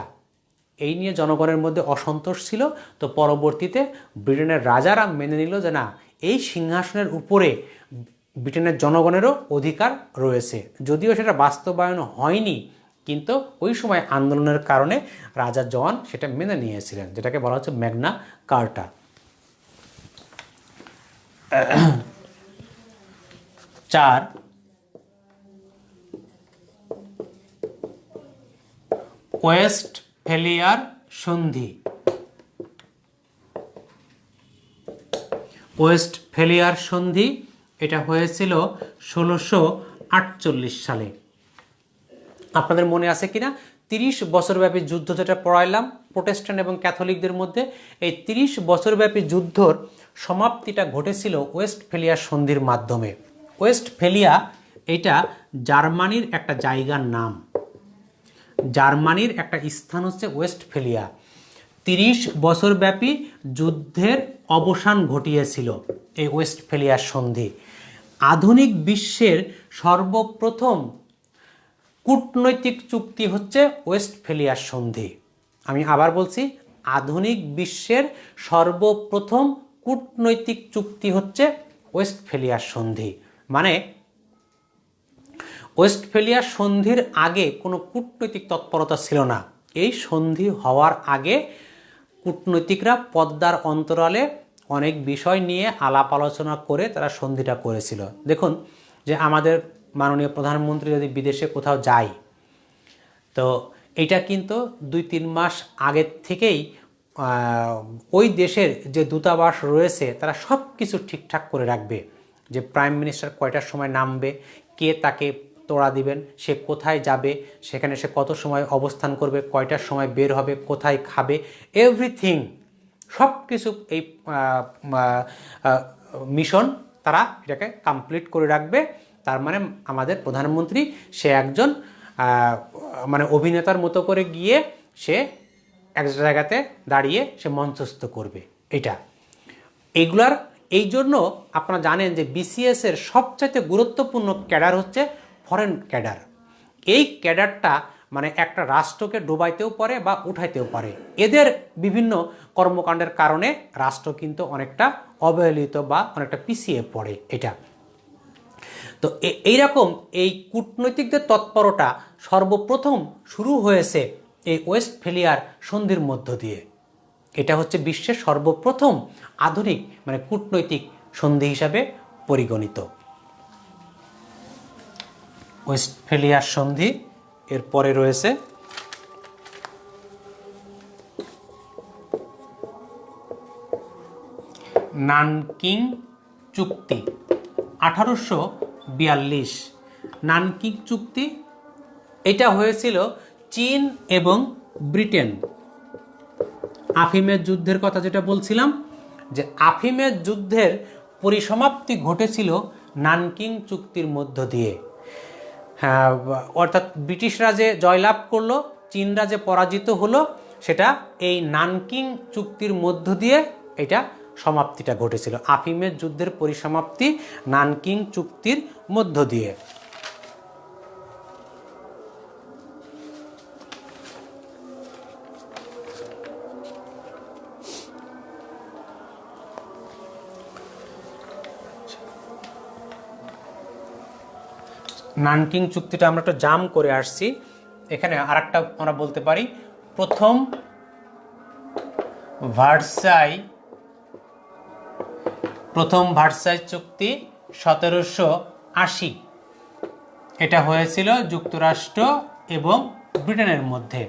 এই নিয়ে জনগণের মধ্যে অসন্তোষ ছিল। তো পরবর্তীতে ব্রিটেনের রাজারা মেনে নিল যে না, এই সিংহাসনের উপরে ব্রিটেনের জনগণেরও অধিকার রয়েছে। যদিও সেটা বাস্তবায়ন হয়নি, কিন্তু ওই সময় আন্দোলনের কারণে রাজা জন সেটা মেনে নিয়েছিলেন, যেটাকে বলা হচ্ছে ম্যাগনা কার্টা। 4, ওয়েস্টফেলিয়ার সন্ধি। ওয়েস্টফেলিয়ার সন্ধি এটা হয়েছিল 1648 সালে। আপনাদের মনে আছে কিনা 30 বছরব্যাপী যুদ্ধ যেটা পড়াইলাম প্রোটেস্ট্যান্ট এবং ক্যাথলিকদের মধ্যে, এই 30 বছরব্যাপী যুদ্ধর সমাপ্তিটা ঘটেছিল ওয়েস্টফেলিয়ার সন্ধির মাধ্যমে। ওয়েস্টফেলিয়া এটা জার্মানির একটা জায়গার নাম, জার্মানির একটা স্থান হচ্ছে ওয়েস্টফেলিয়া। 30 বছরব্যাপী যুদ্ধের অবসান ঘটিয়েছিল এই ওয়েস্টফেলিয়ার সন্ধি। আধুনিক বিশ্বের সর্বপ্রথম কূটনৈতিক চুক্তি হচ্ছে ওয়েস্টফেলিয়ার সন্ধি। আমি আবার বলছি, আধুনিক বিশ্বের সর্বপ্রথম কূটনৈতিক চুক্তি হচ্ছে ওয়েস্টফেলিয়ার সন্ধি। মানে ওয়েস্টফেলিয়ার সন্ধির আগে কোনো কূটনৈতিক তৎপরতা ছিল না। এই সন্ধি হওয়ার আগে কূটনৈতিকরা পদ্মার অন্তরালে অনেক বিষয় নিয়ে আলাপ আলোচনা করে তারা সন্ধিটা করেছিল। দেখুন যে আমাদের মাননীয় প্রধানমন্ত্রী যদি বিদেশে কোথাও যায়, তো এটা কিন্তু 2-3 মাস আগের থেকেই ওই দেশের যে দূতাবাস রয়েছে তারা সব কিছু ঠিকঠাক করে রাখবে, যে প্রাইম মিনিস্টার কয়টার সময় নামবে, কে তাকে তোড়া দিবেন, সে কোথায় যাবে, সেখানে সে কত সময় অবস্থান করবে, কয়টার সময় বের হবে, কোথায় খাবে, এভরিথিং সব কিছু এই মিশন তারা এটাকে কমপ্লিট করে রাখবে। তার মানে আমাদের প্রধানমন্ত্রী সে একজন মানে অভিনেতার মতো করে গিয়ে সে এক জায়গাতে দাঁড়িয়ে সে মঞ্চস্থ করবে। এইগুলার এই জন্য আপনারা জানেন যে বিসিএস এর সবচাইতে গুরুত্বপূর্ণ ক্যাডার হচ্ছে ফরেন ক্যাডার। এই ক্যাডারটা মানে একটা রাষ্ট্রকে ডুবাইতেও পারে বা উঠাইতেও পারে। এদের বিভিন্ন কর্মকাণ্ডের কারণে রাষ্ট্র কিন্তু অনেকটা অবহেলিত বা অনেকটা পিছিয়ে পড়ে। তো এইরকম এই কূটনৈতিকদের তৎপরতা সর্বপ্রথম শুরু হয়েছে এই ওয়েস্টফেলিয়ার সন্ধির মধ্য দিয়ে। এটা হচ্ছে বিশ্বের সর্বপ্রথম আধুনিক মানে কূটনৈতিক সন্ধি হিসাবে পরিগণিত। ওয়েস্টফেলিয়ার সন্ধি, এরপরে রয়েছে নানকিং চুক্তি 1842। নানকিং চুক্তি এটা হয়েছিল চীন এবং ব্রিটেন। আফিমের যুদ্ধের কথা যেটা বলছিলাম, যে আফিমের যুদ্ধের পরিসমাপ্তি ঘটেছিল নানকিং চুক্তির মধ্য দিয়ে। হ্যাঁ, অর্থাৎ ব্রিটিশরা যে জয়লাভ করলো, চীনরা যে পরাজিত হলো, সেটা এই নানকিং চুক্তির মধ্য দিয়ে এটা সমাপ্তিটা ঘটেছিল। আফিমের যুদ্ধের পরিসমাপ্তি নানকিং চুক্তির মধ্য দিয়ে। নানকিং চুক্তিটা আমরা একটা জাম করে আসছি, এখানে আরেকটা আমরা বলতে পারি প্রথম ভার্সাই চুক্তি 1780। এটা হয়েছিল যুক্তরাষ্ট্র এবং ব্রিটেনের মধ্যে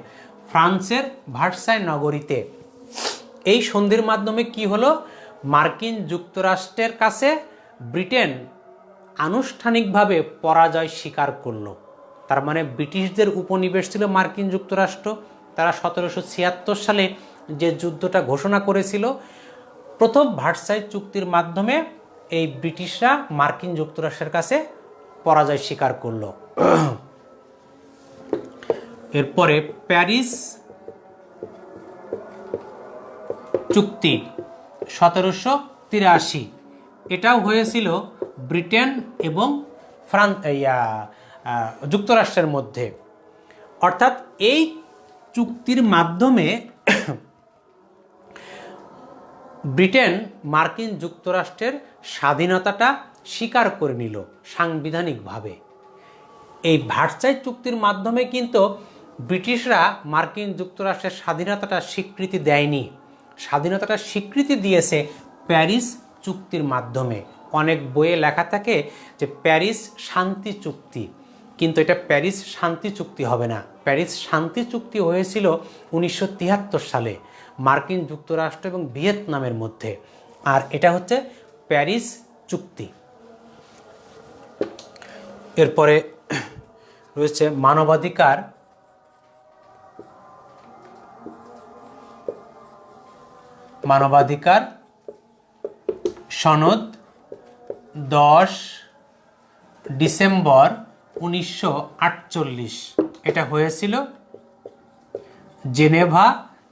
ফ্রান্সের ভার্সাই নগরীতে। এই সন্ধির মাধ্যমে কি হলো, মার্কিন যুক্তরাষ্ট্রের কাছে ব্রিটেন আনুষ্ঠানিকভাবে পরাজয় স্বীকার করলো। তার মানে ব্রিটিশদের উপনিবেশ ছিল মার্কিন যুক্তরাষ্ট্র। তারা 1776 সালে যে যুদ্ধটা ঘোষণা করেছিল, প্রথম ভার্সাই চুক্তির মাধ্যমে এই ব্রিটিশরা মার্কিন যুক্তরাষ্ট্রের কাছে পরাজয় স্বীকার করলো। এরপরে প্যারিস চুক্তি 1783, এটাও হয়েছিল ব্রিটেন এবং যুক্তরাষ্ট্রের মধ্যে। অর্থাৎ এই চুক্তির মাধ্যমে ব্রিটেন মার্কিন যুক্তরাষ্ট্রের স্বাধীনতাটা স্বীকার করে নিল সাংবিধানিকভাবে। এই ভার্সাই চুক্তির মাধ্যমে কিন্তু ব্রিটিশরা মার্কিন যুক্তরাষ্ট্রের স্বাধীনতাটা স্বীকৃতি দেয়নি, স্বাধীনতাটা স্বীকৃতি দিয়েছে প্যারিস চুক্তির মাধ্যমে। অনেক বইয়ে লেখা থাকে যে প্যারিস শান্তি চুক্তি, কিন্তু এটা প্যারিস শান্তি চুক্তি হবে না। প্যারিস শান্তি চুক্তি হয়েছিল 1973 সালে মার্কিন যুক্তরাষ্ট্র এবং ভিয়েতনামের মধ্যে, আর এটা হচ্ছে প্যারিস চুক্তি। এরপরে রয়েছে মানবাধিকার সনদ 10 ডিসেম্বর 1948। এটা হয়েছিল জেনেভা,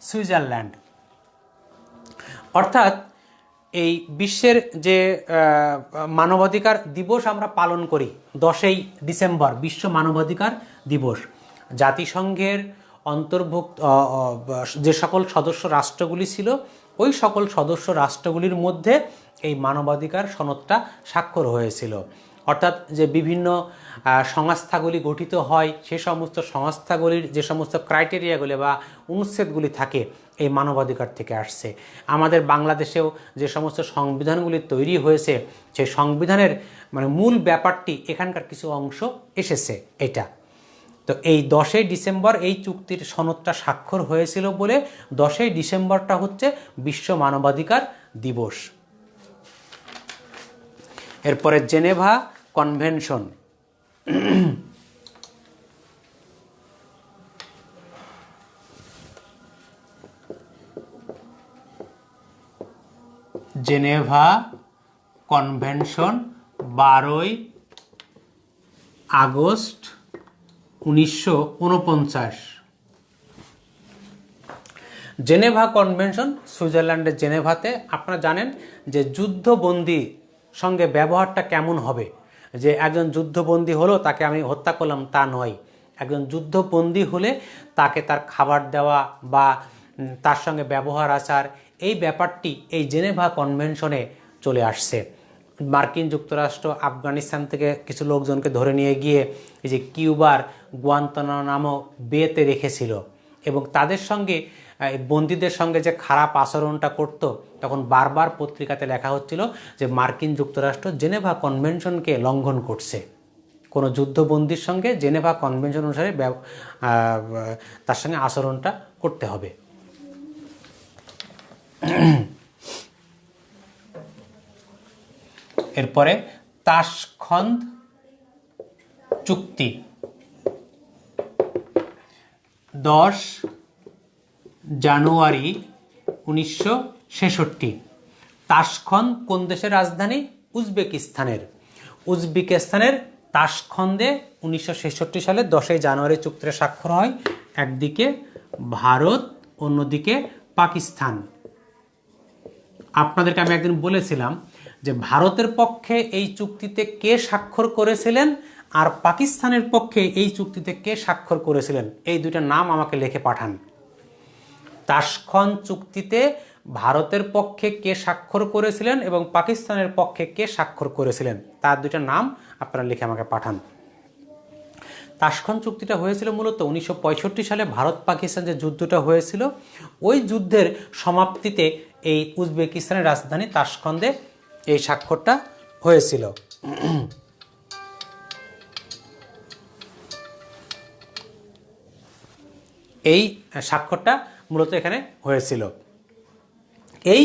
সুইজারল্যান্ড। অর্থাৎ এই বিশ্বের যে মানবাধিকার দিবস আমরা পালন করি 10ই ডিসেম্বর, বিশ্ব মানবাধিকার দিবস, জাতিসংঘের অন্তর্ভুক্ত যে সকল সদস্য রাষ্ট্রগুলি ছিল, ওই সকল সদস্য রাষ্ট্রগুলির মধ্যে এই মানবাধিকার সনদটা স্বাক্ষর হয়েছিল। অর্থাৎ যে বিভিন্ন সংস্থাগুলি গঠিত হয়, সে সমস্ত সংস্থাগুলির যে সমস্ত ক্রাইটেরিয়াগুলি বা অনুচ্ছেদগুলি থাকে, এই মানবাধিকার থেকে আসছে। আমাদের বাংলাদেশেও যে সমস্ত সংবিধানগুলি তৈরি হয়েছে, সেই সংবিধানের মানে মূল ব্যাপারটি এখানকার কিছু অংশ এসেছে এটা। তো এই 10ই ডিসেম্বর এই চুক্তির সনদটা স্বাক্ষর হয়েছিল বলে 10ই ডিসেম্বরটা হচ্ছে বিশ্ব মানবাধিকার দিবস। এরপরে জেনেভা কনভেনশন। জেনেভা কনভেনশন 12ই আগস্ট 1949। জেনেভা কনভেনশন সুইজারল্যান্ডের জেনেভাতে। আপনারা জানেন যে যুদ্ধবন্দী সঙ্গে ব্যবহারটা কেমন হবে, যে একজন যুদ্ধবন্দী হলো তাকে আমি হত্যা করলাম তা নয়। একজন যুদ্ধবন্দী হলে তাকে তার খাবার দেওয়া বা তার সঙ্গে ব্যবহার আচার, এই ব্যাপারটি এই জেনেভা কনভেনশনে চলে আসছে। মার্কিন যুক্তরাষ্ট্র আফগানিস্তান থেকে কিছু লোকজনকে ধরে নিয়ে গিয়ে এই যে কিউবার গুয়ান্তানামো বেতে রেখেছিল এবং তাদের সঙ্গে বন্দীদের সঙ্গে যে খারাপ আচরণটা করত, তখন বারবার পত্রিকাতে লেখা হচ্ছিল যে মার্কিন যুক্তরাষ্ট্র জেনেভা কনভেনশনকে লঙ্ঘন করছে। কোনো যুদ্ধবন্দীর সঙ্গে জেনেভা কনভেনশন অনুসারে তার সঙ্গে আচরণটা করতে হবে। এরপরে তাশখন্দ চুক্তি 10 জানুয়ারি 1966। তাশখন্দ কোন দেশের রাজধানী? উজবেকিস্তানের তাশখন্দে 1966 সালে 10 জানুয়ারি চুক্তিতে স্বাক্ষর হয়। একদিকে ভারত, অন্যদিকে পাকিস্তান। আপনাদেরকে আমি একদিন বলেছিলাম যে ভারতের পক্ষে এই চুক্তিতে কে স্বাক্ষর করেছিলেন আর পাকিস্তানের পক্ষে এই চুক্তিতে কে স্বাক্ষর করেছিলেন, এই দুইটা নাম আমাকে লিখে পাঠান। তাশখন্দ চুক্তিতে ভারতের পক্ষে কে স্বাক্ষর করেছিলেন এবং পাকিস্তানের পক্ষে কে স্বাক্ষর করেছিলেন, তার দুইটা নাম আপনারা লিখে আমাকে পাঠান। তাশখন্দ চুক্তিটা হয়েছিল মূলত 1965 সালে ভারত পাকিস্তান যে যুদ্ধটা হয়েছিল, ওই যুদ্ধের সমাপ্তিতে এই উজবেকিস্তানের রাজধানী তাশখন্দে এই স্বাক্ষরটা হয়েছিল। এই স্বাক্ষরটা মূলত এখানে হয়েছিল। এই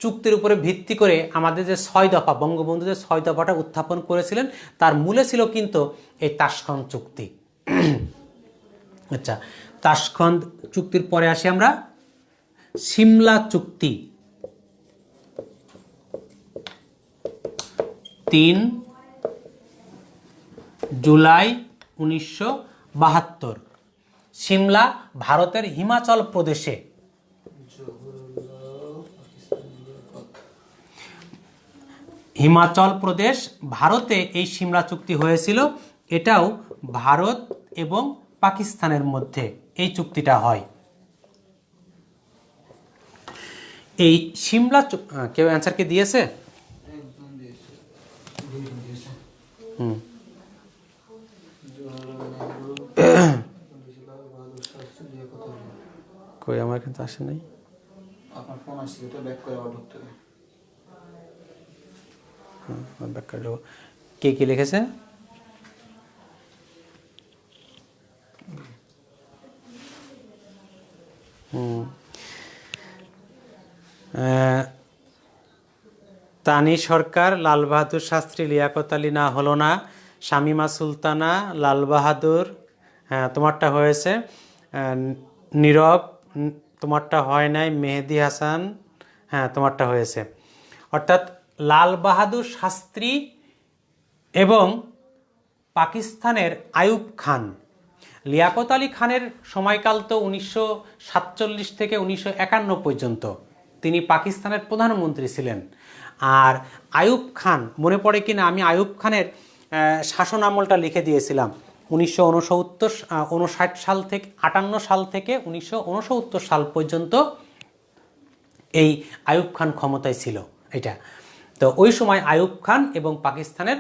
চুক্তির উপরে ভিত্তি করে আমাদের যে 6 দফা, বঙ্গবন্ধু যে 6 দফাটা উত্থাপন করেছিলেন, তার মূলে ছিল কিন্তু এই তাশখন্দ চুক্তি। আচ্ছা, তাশখন্দ চুক্তির পরে আসি আমরা সিমলা চুক্তি। 3 জুলাই 1972। সিমলা ভারতের হিমাচল প্রদেশে। হিমাচল প্রদেশ ভারতে এই সিমলা চুক্তি হয়েছিল। এটাও ভারত এবং পাকিস্তানের মধ্যে এই চুক্তিটা হয়। এই সিমলা কেউ অ্যান্সার কি দিয়েছে? কই আমার কিন্তু আসে নাই। আপনার ফোন আসছে, এটা ব্যাক করে আবার ঢুকতে হবে। হ্যাঁ, ব্যাক করে দেবো। কে কি লিখেছে? তানি সরকার, লাল বাহাদুর শাস্ত্রী, লিয়াকত আলী না হলো না, শামিমা সুলতানা, লাল বাহাদুর, হ্যাঁ তোমারটা হয়েছে। নীরব, তোমারটা হয় নাই। মেহেদি হাসান, হ্যাঁ তোমারটা হয়েছে। অর্থাৎ লাল বাহাদুর শাস্ত্রী এবং পাকিস্তানের আইয়ুব খান। লিয়াকত আলী খানের সময়কাল তো 1947 থেকে 1951 পর্যন্ত তিনি পাকিস্তানের প্রধানমন্ত্রী ছিলেন। আর আইয়ুব খান, মনে পড়ে কিনা, আমি আইয়ুব খানের শাসন আমলটা লিখে দিয়েছিলাম 1959 সাল থেকে 58 সাল থেকে 1969 সাল পর্যন্ত এই আইয়ুব খান ক্ষমতায় ছিল। এটা তো ওই সময় আইয়ুব খান এবং পাকিস্তানের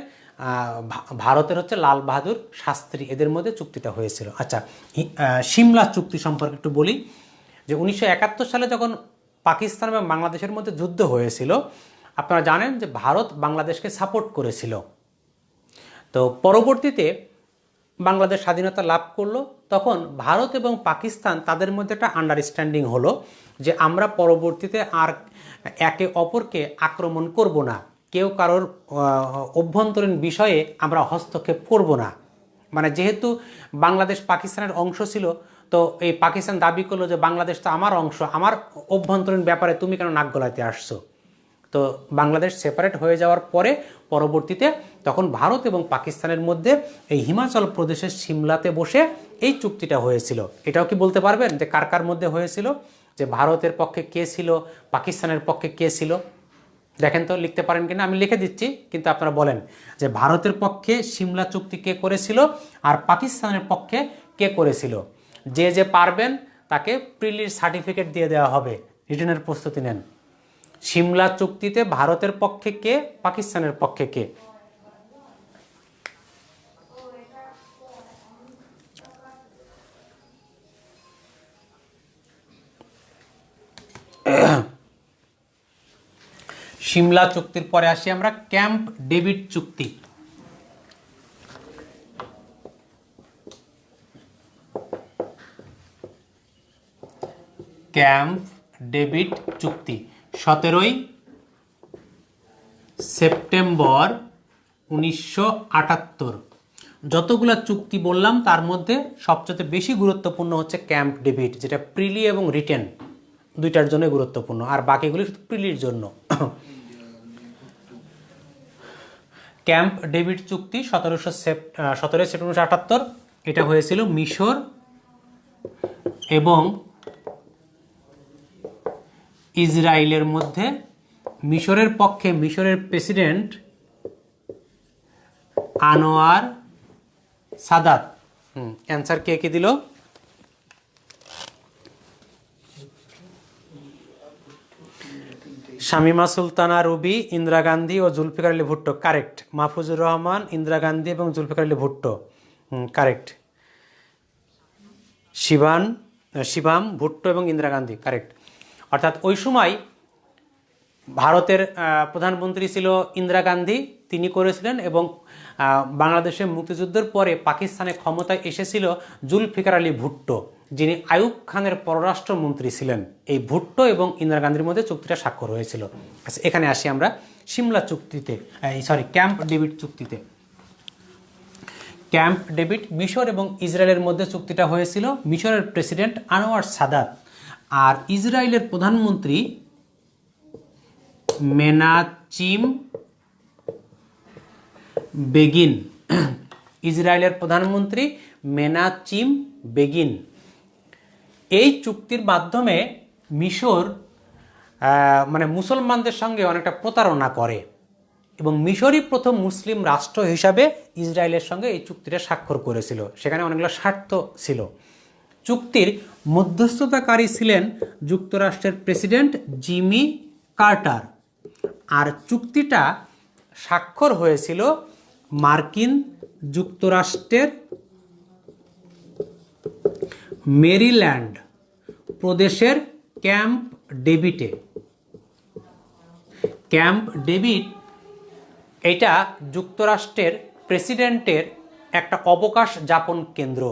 ভারতের হচ্ছে লাল বাহাদুর শাস্ত্রী, এদের মধ্যে চুক্তিটা হয়েছিল। আচ্ছা, সিমলা চুক্তি সম্পর্কে একটু বলি যে 1971 সালে যখন পাকিস্তান এবং বাংলাদেশের মধ্যে যুদ্ধ হয়েছিল, আপনারা জানেন যে ভারত বাংলাদেশকে সাপোর্ট করেছিল। তো পরবর্তীতে বাংলাদেশ স্বাধীনতা লাভ করলো, তখন ভারত এবং পাকিস্তান তাদের মধ্যে একটা আন্ডারস্ট্যান্ডিং হলো যে আমরা পরবর্তীতে আর একে অপরকে আক্রমণ করব না, কেউ কারোর অভ্যন্তরীণ বিষয়ে আমরা হস্তক্ষেপ করব না। মানে যেহেতু বাংলাদেশ পাকিস্তানের অংশ ছিল, তো এই পাকিস্তান দাবি করলো যে বাংলাদেশ তো আমার অংশ, আমার অভ্যন্তরীণ ব্যাপারে তুমি কেন নাক গলাতে আসছো। তো বাংলাদেশ সেপারেট হয়ে যাওয়ার পরে পরবর্তীতে তখন ভারত এবং পাকিস্তানের মধ্যে এই হিমাচল প্রদেশের সিমলাতে বসে এই চুক্তিটা হয়েছিল। এটাও কি বলতে পারবেন যে কার কার মধ্যে হয়েছিল, যে ভারতের পক্ষে কে ছিল, পাকিস্তানের পক্ষে কে ছিল? দেখেন তো লিখতে পারেন কিনা, আমি লিখে দিচ্ছি কিন্তু আপনারা বলেন যে ভারতের পক্ষে সিমলা চুক্তি কে করেছিল আর পাকিস্তানের পক্ষে কে করেছিল। যে যে পারবেন তাকে প্রিলির সার্টিফিকেট দিয়ে দেওয়া হবে, রিটেনের প্রস্তুতি নেন। সিমলা চুক্তিতে ভারতের পক্ষে কে, পাকিস্তানের পক্ষে কে? সিমলা চুক্তির পরে আসি আমরা ক্যাম্প ডেভিড চুক্তি। ক্যাম্প ডেভিড চুক্তি 17ই সেপ্টেম্বর 1978। যতগুলা চুক্তি বললাম তার মধ্যে সবচেয়ে বেশি গুরুত্বপূর্ণ হচ্ছে ক্যাম্প ডেভিড, যেটা প্রিলি এবং রিটেন দুইটার জন্য গুরুত্বপূর্ণ, আর বাকিগুলি শুধু প্রিলির জন্য। ক্যাম্প ডেভিড চুক্তি 17 সেপ্টেম্বর 1978, এটা হয়েছিল মিশর এবং ইসরায়েলের মধ্যে। মিশরের পক্ষে মিশরের প্রেসিডেন্ট আনোয়ার সাদাত। অ্যান্সার কে কে দিল? শামিমা সুলতানা রুবি, ইন্দিরা গান্ধী ও জুলফিকার আলী ভুট্টো। কারেক্ট। মাহফুজুর রহমান, ইন্দিরা গান্ধী এবং জুলফিকার আলী ভুট্টো। কারেক্ট। শিবাম ভুট্টো এবং ইন্দিরা গান্ধী। কারেক্ট। অর্থাৎ ওই সময় ভারতের প্রধানমন্ত্রী ছিল ইন্দিরা গান্ধী, তিনি করেছিলেন, এবং বাংলাদেশের মুক্তিযুদ্ধের পরে পাকিস্তানে ক্ষমতায় এসেছিল জুলফিকার আলী ভুট্টো, যিনি আইয়ুব খানের পররাষ্ট্রমন্ত্রী ছিলেন। এই ভুট্টো এবং ইন্দিরা গান্ধীর মধ্যে চুক্তিটা স্বাক্ষর হয়েছিল। আচ্ছা, এখানে আসি আমরা সিমলা চুক্তিতে, ক্যাম্প ডেভিড চুক্তিতে। ক্যাম্প ডেভিড মিশর এবং ইসরায়েলের মধ্যে চুক্তিটা হয়েছিল। মিশরের প্রেসিডেন্ট আনোয়ার সাদাত আর ইসরায়েলের প্রধানমন্ত্রী মেনাচিম বেগিন। ইসরায়েলের প্রধানমন্ত্রী মেনাচিম বেগিন। এই চুক্তির মাধ্যমে মিশর মুসলমানদের সঙ্গে অনেকটা প্রতারণা করে এবং মিশরই প্রথম মুসলিম রাষ্ট্র হিসাবে ইসরায়েলের সঙ্গে এই চুক্তিটা স্বাক্ষর করেছিল। সেখানে অনেকগুলো স্বার্থ ছিল। চুক্তির মধ্যস্থতাকারী ছিলেন যুক্তরাষ্ট্রের প্রেসিডেন্ট জিমি কার্টার, আর চুক্তিটা স্বাক্ষর হয়েছিল মার্কিন যুক্তরাষ্ট্রের মেরিল্যান্ড প্রদেশের ক্যাম্প ডেভিডে। ক্যাম্প ডেভিড এটা যুক্তরাষ্ট্রের প্রেসিডেন্টের একটা অবকাশ যাপন কেন্দ্র,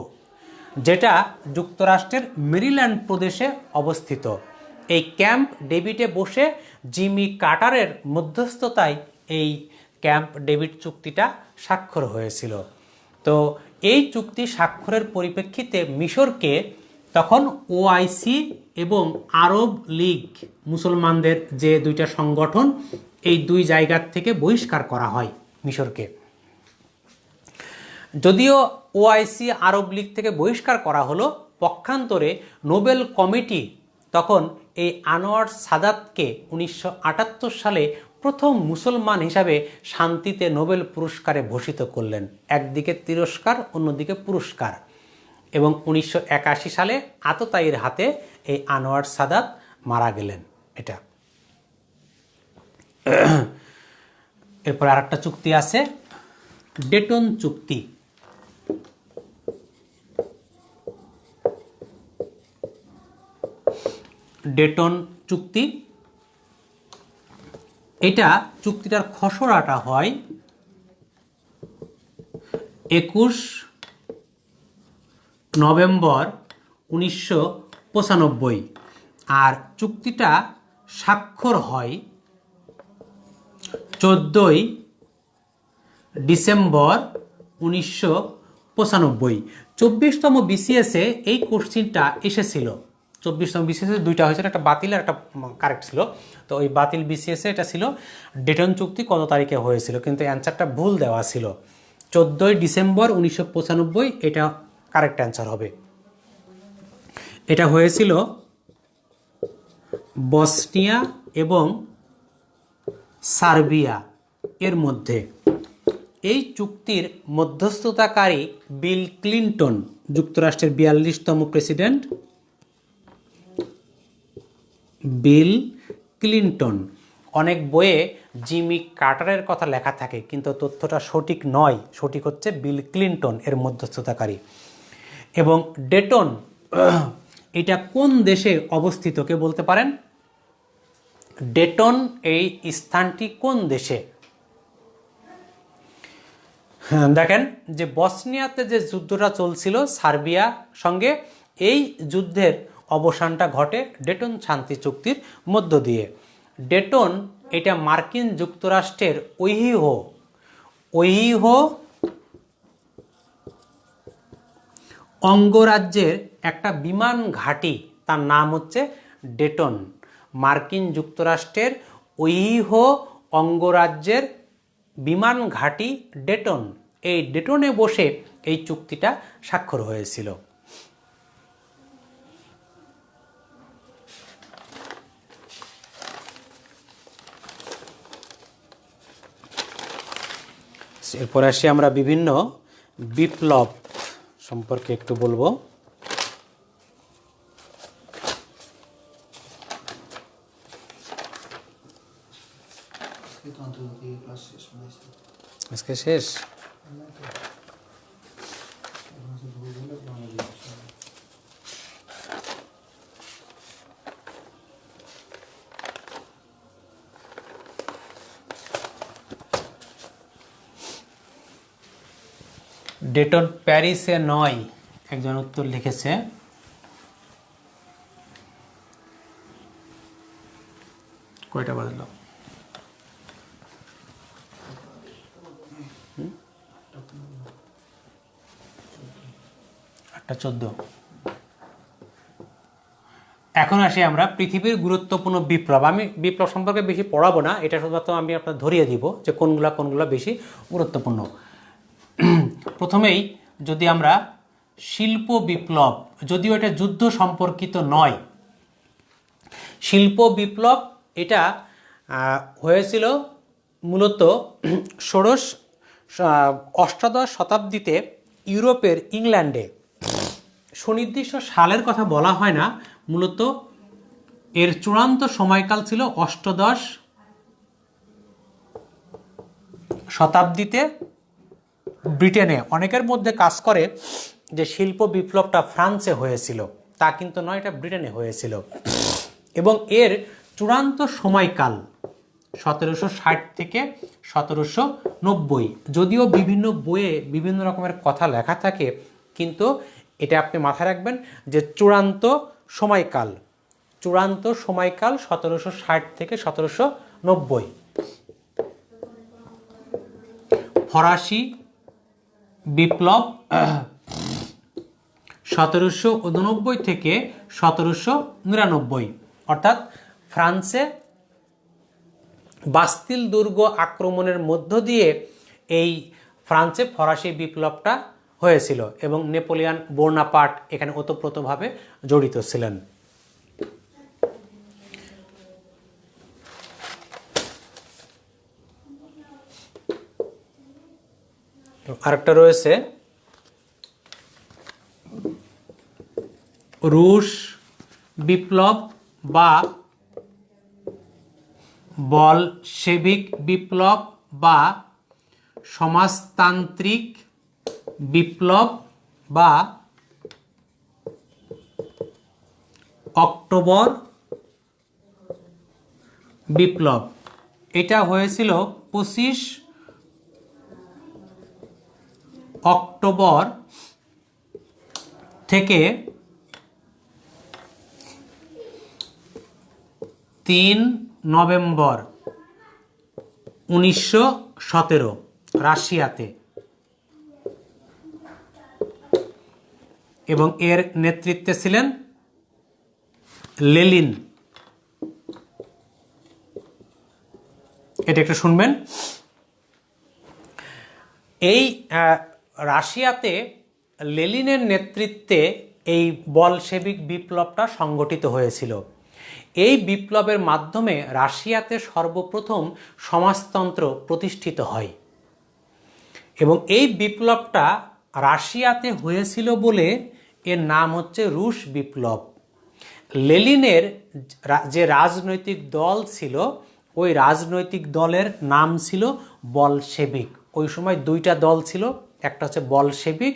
যেটা যুক্তরাষ্ট্রের মেরিল্যান্ড প্রদেশে অবস্থিত। এই ক্যাম্প ডেভিডে বসে জিমি কার্টারের মধ্যস্থতায় এই ক্যাম্প ডেভিড চুক্তিটা স্বাক্ষর হয়েছিল। তো এই চুক্তি স্বাক্ষরের পরিপ্রেক্ষিতে মিশরকে তখন ওআইসি এবং আরব লীগ, মুসলমানদের যে দুইটা সংগঠন, এই দুই জায়গার থেকে বহিষ্কার করা হয় মিশরকে। যদিও ওআইসি আরব লীগ থেকে বহিষ্কার করা হলো, পক্ষান্তরে নোবেল কমিটি তখন এই আনোয়ার সাদাতকে 1978 সালে প্রথম মুসলমান হিসাবে শান্তিতে নোবেল পুরস্কারে ভূষিত করলেন। একদিকে তিরস্কার, অন্যদিকে পুরস্কার। এবং 1981 সালে আততায়ীর হাতে এই আনোয়ার সাদাত মারা গেলেন। এটা এরপর আরেকটা চুক্তি আছে, ডেটন চুক্তি। ডেটন চুক্তি, এটা চুক্তিটার খসড়াটা হয় 21 নভেম্বর 1995, আর চুক্তিটা স্বাক্ষর হয় 14 ডিসেম্বর 1995। 24তম বিসিএসে এই কোশ্চিনটা এসেছিল। 24তম বিসিএসে দুইটা হয়েছিল, একটা বাতিল আর একটা কারেক্ট ছিল। তো ওই বাতিল বিসিএসে এটা ছিল ডেটন চুক্তি কত তারিখে হয়েছিল, কিন্তু অ্যান্সারটা ভুল দেওয়া ছিল। 14 ডিসেম্বর 1995 এটা কারেক্ট অ্যান্সার হবে। এটা হয়েছিল বসনিয়া এবং সার্বিয়া এর মধ্যে। এই চুক্তির মধ্যস্থতাকারী বিল ক্লিনটন, যুক্তরাষ্ট্রের 42তম প্রেসিডেন্ট বিল ক্লিনটন। অনেক বইয়ে জিমি কার্টারের কথা লেখা থাকে, কিন্তু তথ্যটা সঠিক নয়, সঠিক হচ্ছে বিল ক্লিনটন এর মধ্যস্থতাকারী। এবং ডেটন এটা কোন দেশে অবস্থিত কে বলতে পারেন? ডেটন এই স্থানটি কোন দেশে? দেখেন যে বসনিয়াতে যে যুদ্ধটা চলছিল সার্বিয়া সঙ্গে, এই যুদ্ধের অবসানটা ঘটে ডেটন শান্তি চুক্তির মধ্য দিয়ে। ডেটন এটা মার্কিন যুক্তরাষ্ট্রের ওহিও অঙ্গরাজ্যের একটা বিমান ঘাঁটি, তার নাম হচ্ছে ডেটন। মার্কিন যুক্তরাষ্ট্রের ওহিও অঙ্গরাজ্যের বিমান ঘাঁটি ডেটন, এই ডেটনে বসে এই চুক্তিটা স্বাক্ষর হয়েছিল। এরপর আসি আমরা বিভিন্ন বিপ্লব সম্পর্কে একটু বলবো। আজকে শেষ। ডেটন প্যারিসে নয়, একজন উত্তর লিখেছে। কয়টা বাজলো? 8:14। এখন আসি আমরা পৃথিবীর গুরুত্বপূর্ণ বিপ্লব। আমি বিপ্লব সম্পর্কে বেশি পড়াবো না, এটা শুধুমাত্র আমি আপনার ধরিয়ে দিব যে কোনগুলা বেশি গুরুত্বপূর্ণ। প্রথমেই যদি আমরা শিল্প বিপ্লব, যদিও এটা যুদ্ধ সম্পর্কিত নয়, শিল্প বিপ্লব এটা হয়েছিল মূলত অষ্টাদশ শতাব্দীতে ইউরোপের ইংল্যান্ডে। সুনির্দিষ্ট সালের কথা বলা হয় না, মূলত এর চূড়ান্ত সময়কাল ছিল অষ্টাদশ শতাব্দীতে ব্রিটেনে। অনেকের মধ্যে কাজ করে যে শিল্প বিপ্লবটা ফ্রান্সে হয়েছিল, তা কিন্তু নয়, এটা ব্রিটেনে হয়েছিল। এবং এর চূড়ান্ত সময়কাল 1760 থেকে 1790। যদিও বিভিন্ন বইয়ে বিভিন্ন রকমের কথা লেখা থাকে, কিন্তু এটা আপনি মাথায় রাখবেন যে চূড়ান্ত সময়কাল 1760 থেকে 1790। ফরাসি বিপ্লব 1789 থেকে 1799, অর্থাৎ ফ্রান্সে বাস্তিল দুর্গ আক্রমণের মধ্য দিয়ে এই ফ্রান্সে ফরাসি বিপ্লবটা হয়েছিল এবং নেপোলিয়ন বোনাপার্ট এখানে ওতপ্রোতভাবে জড়িত ছিলেন। আরেকটা রয়েছে রুশ বিপ্লব বা বলশেভিক বিপ্লব বা সমাজতান্ত্রিক বিপ্লব বা অক্টোবর বিপ্লব। এটা হয়েছিল 25 অক্টোবর থেকে 3 নভেম্বর 1917 রাশিয়াতে, এবং এর নেতৃত্বে ছিলেন লেনিন। এটা একটু শুনবেন। এই রাশিয়াতে লেনিনের নেতৃত্বে এই বলশেভিক বিপ্লবটা সংগঠিত হয়েছিল। এই বিপ্লবের মাধ্যমে রাশিয়াতে সর্বপ্রথম সমাজতন্ত্র প্রতিষ্ঠিত হয় এবং এই বিপ্লবটা রাশিয়াতে হয়েছিল বলে এর নাম হচ্ছে রুশ বিপ্লব। লেনিনের যে রাজনৈতিক দল ছিল, ওই রাজনৈতিক দলের নাম ছিল বলশেভিক। ওই সময় দুইটা দল ছিল, একটা হচ্ছে বলশেভিক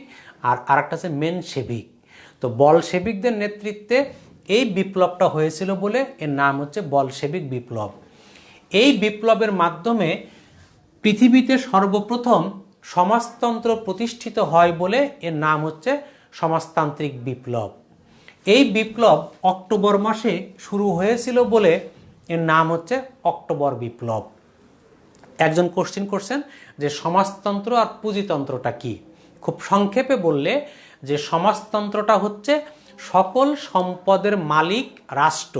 আর আরেকটা হচ্ছে মেনশেভিক। তো বলশেভিকদের নেতৃত্বে এই বিপ্লবটা হয়েছিল বলে এর নাম হচ্ছে বলশেবিক বিপ্লব। এই বিপ্লবের মাধ্যমে পৃথিবীতে সর্বপ্রথম সমাজতন্ত্র প্রতিষ্ঠিত হয় বলে এর নাম হচ্ছে সমাজতান্ত্রিক বিপ্লব। এই বিপ্লব অক্টোবর মাসে শুরু হয়েছিল বলে এর নাম হচ্ছে অক্টোবর বিপ্লব। একজন কোশ্চেন করছেন যে সমাজতন্ত্র আর পুঁজিতন্ত্রটা কি। খুব সংক্ষেপে বললে যে সমাজতন্ত্রটা হচ্ছে সকল সম্পদের মালিক রাষ্ট্র,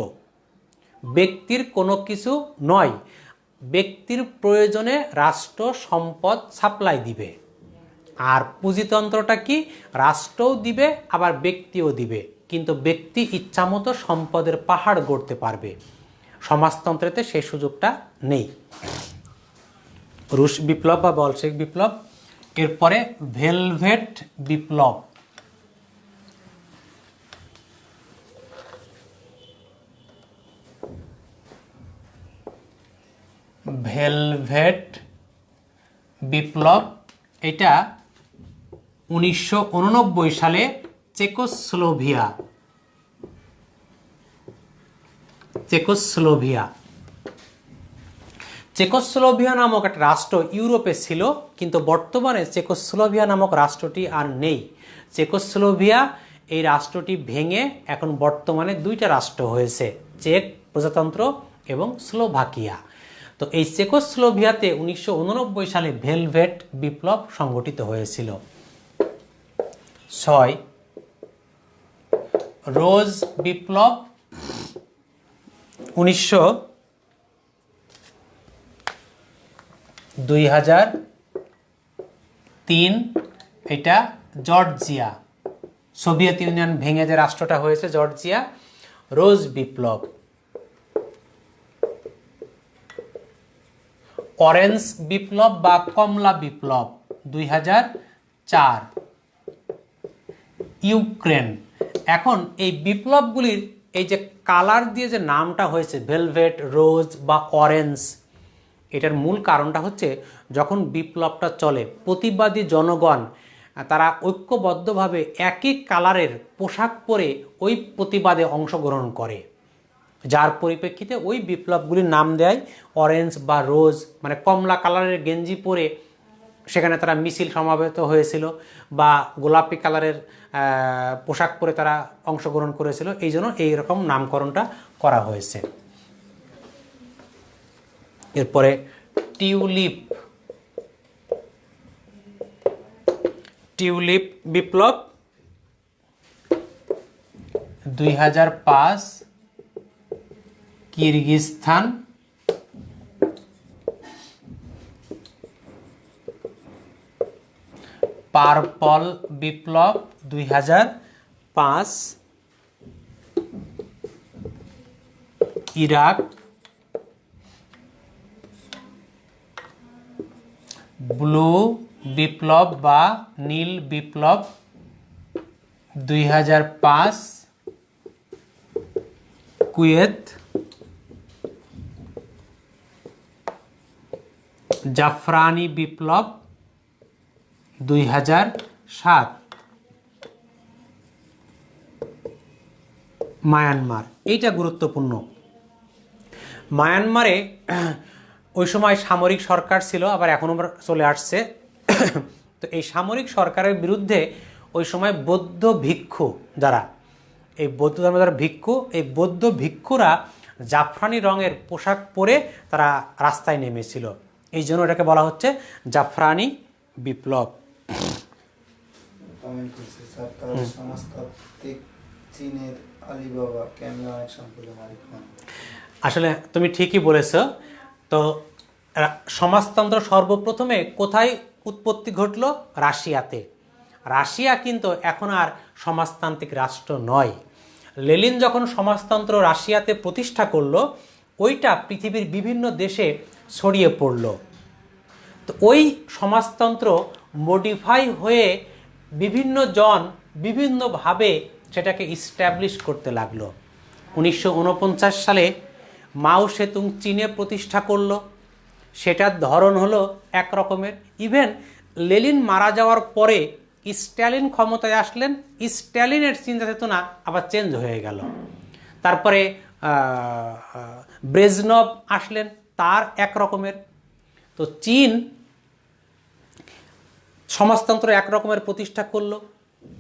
ব্যক্তির কোনো কিছু নয়, ব্যক্তির প্রয়োজনে রাষ্ট্র সম্পদ সাপ্লাই দিবে। আর পুঁজিতন্ত্রটা কি, রাষ্ট্রও দিবে আবার ব্যক্তিও দিবে, কিন্তু ব্যক্তি ইচ্ছামতো সম্পদের পাহাড় গড়তে পারবে। সমাজতন্ত্রেতে সেই সুযোগটা নেই। রুশ বিপ্লব বা বলশেভিক বিপ্লব। এরপরে ভেলভেট বিপ্লব। ভেলভেট বিপ্লব এটা 1989 সালে চেকোস্লোভিয়া চেকোস্লোভিয়া নামক একটা রাষ্ট্র ইউরোপে ছিল, কিন্তু বর্তমানে চেকোস্লোভিয়া নামক রাষ্ট্রটি আর নেই। চেকোস্লোভিয়া এই রাষ্ট্রটি ভেঙে এখন বর্তমানে দুইটা রাষ্ট্র হয়েছে, চেক প্রজাতন্ত্র এবং স্লোভাকিয়া। তো এই চেকোস্লোভিয়াতে 1989 সালে ভেলভেট বিপ্লব সংগঠিত হয়েছিল। 6 রোজ বিপ্লব 2003। এটা জর্জিয়া, সোভিয়েত ইউনিয়ন ভেঙে যে রাষ্ট্রটা হয়েছে জর্জিয়া। রোজ বিপ্লব। অরেঞ্জ বিপ্লব বা কমলা বিপ্লব 2004 ইউক্রেন। এখন এই বিপ্লবগুলির এই যে কালার দিয়ে যে নামটা হয়েছে ভেলভেট, রোজ বা অরেঞ্জ, এটার মূল কারণটা হচ্ছে যখন বিপ্লবটা চলে প্রতিবাদী জনগণ তারা ঐক্যবদ্ধভাবে একই কালারের পোশাক পরে ওই প্রতিবাদে অংশগ্রহণ করে, যার পরিপ্রেক্ষিতে ওই বিপ্লবগুলির নাম দেয় অরেঞ্জ বা রোজ, মানে কমলা কালারের গেঞ্জি পরে সেখানে তারা মিছিল সমাবেত হয়েছিল, বা গোলাপি কালারের পোশাক পরে তারা অংশগ্রহণ করেছিল, এই জন্য এইরকম নামকরণটা করা হয়েছে। এরপরে টিউলিপ বিপ্লব 2005 কিরগিজস্তান। পার্পল বিপ্লব 2005 ইরাক। ব্লু বিপ্লব বা নীল বিপ্লব 2005 কুয়েত। জাফরানি বিপ্লব 2007 মায়ানমার। এইটা গুরুত্বপূর্ণ। মায়ানমারে ওই সময় সামরিক সরকার ছিল, আবার এখনও চলে আসছে। তো এই সামরিক সরকারের বিরুদ্ধে ওই সময় বৌদ্ধ ভিক্ষু যারা, এই বৌদ্ধ ধর্মের যারা ভিক্ষু, এই বৌদ্ধ ভিক্ষুরা জাফরানি রঙের পোশাক পরে তারা রাস্তায় নেমেছিল, এই জন্য এটাকে বলা হচ্ছে জাফরানি বিপ্লব। আসলে তুমি ঠিকই বলেছ। তো সমাজতন্ত্র সর্বপ্রথমে কোথায় উৎপত্তি ঘটল? রাশিয়াতে। রাশিয়া কিন্তু এখন আর সমাজতান্ত্রিক রাষ্ট্র নয়। লেনিন যখন সমাজতন্ত্র রাশিয়াতে প্রতিষ্ঠা করলো, ওইটা পৃথিবীর বিভিন্ন দেশে ছড়িয়ে পড়ল। তো ওই সমাজতন্ত্র মডিফাই হয়ে বিভিন্ন জন বিভিন্নভাবে সেটাকে ইস্টাবলিশ করতে লাগলো। 1949 সালে মাও সেতুং চীনে প্রতিষ্ঠা করলো, সেটার ধরন হলো এক রকমের। ইভেন লেনিন মারা যাওয়ার পরে স্ট্যালিন ক্ষমতায় আসলেন, স্ট্যালিনের চিন্তা চেতনা আবার চেঞ্জ হয়ে গেল। তারপরে ব্রেজনভ আসলেন, তার এক রকমের। তো চীন সমাজতন্ত্র এক রকমের প্রতিষ্ঠা করলো।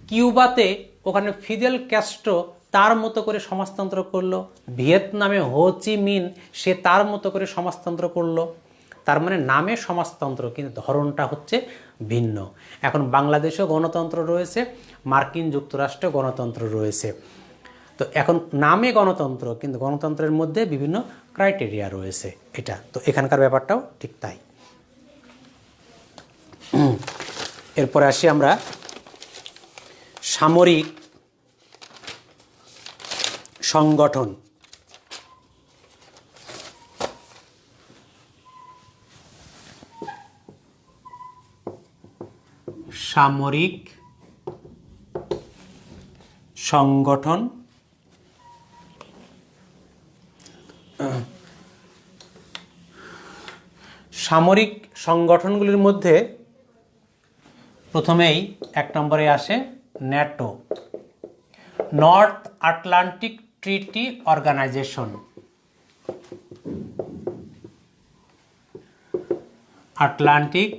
কিউবাতে ওখানে ফিদেল ক্যাস্ট্রো তার মতো করে সমাজতন্ত্র করলো। ভিয়েতনামে হো চি মিন সে তার মতো করে সমাজতন্ত্র করলো। তার মানে নামে সমাজতন্ত্র, কিন্তু ধরনটা হচ্ছে ভিন্ন। এখন বাংলাদেশেও গণতন্ত্র রয়েছে, মার্কিন যুক্তরাষ্ট্রে গণতন্ত্র রয়েছে। তো এখন নামে গণতন্ত্র, কিন্তু গণতন্ত্রের মধ্যে বিভিন্ন ক্রাইটেরিয়া রয়েছে। এটা তো এখানকার ব্যাপারটাও ঠিক তাই। এরপরে আসি আমরা সামরিক সংগঠন। সামরিক সংগঠন সামরিক সংগঠনগুলির মধ্যে প্রথমেই 1 নম্বরে আসে NATO, north Atlantic treaty organization. Atlantic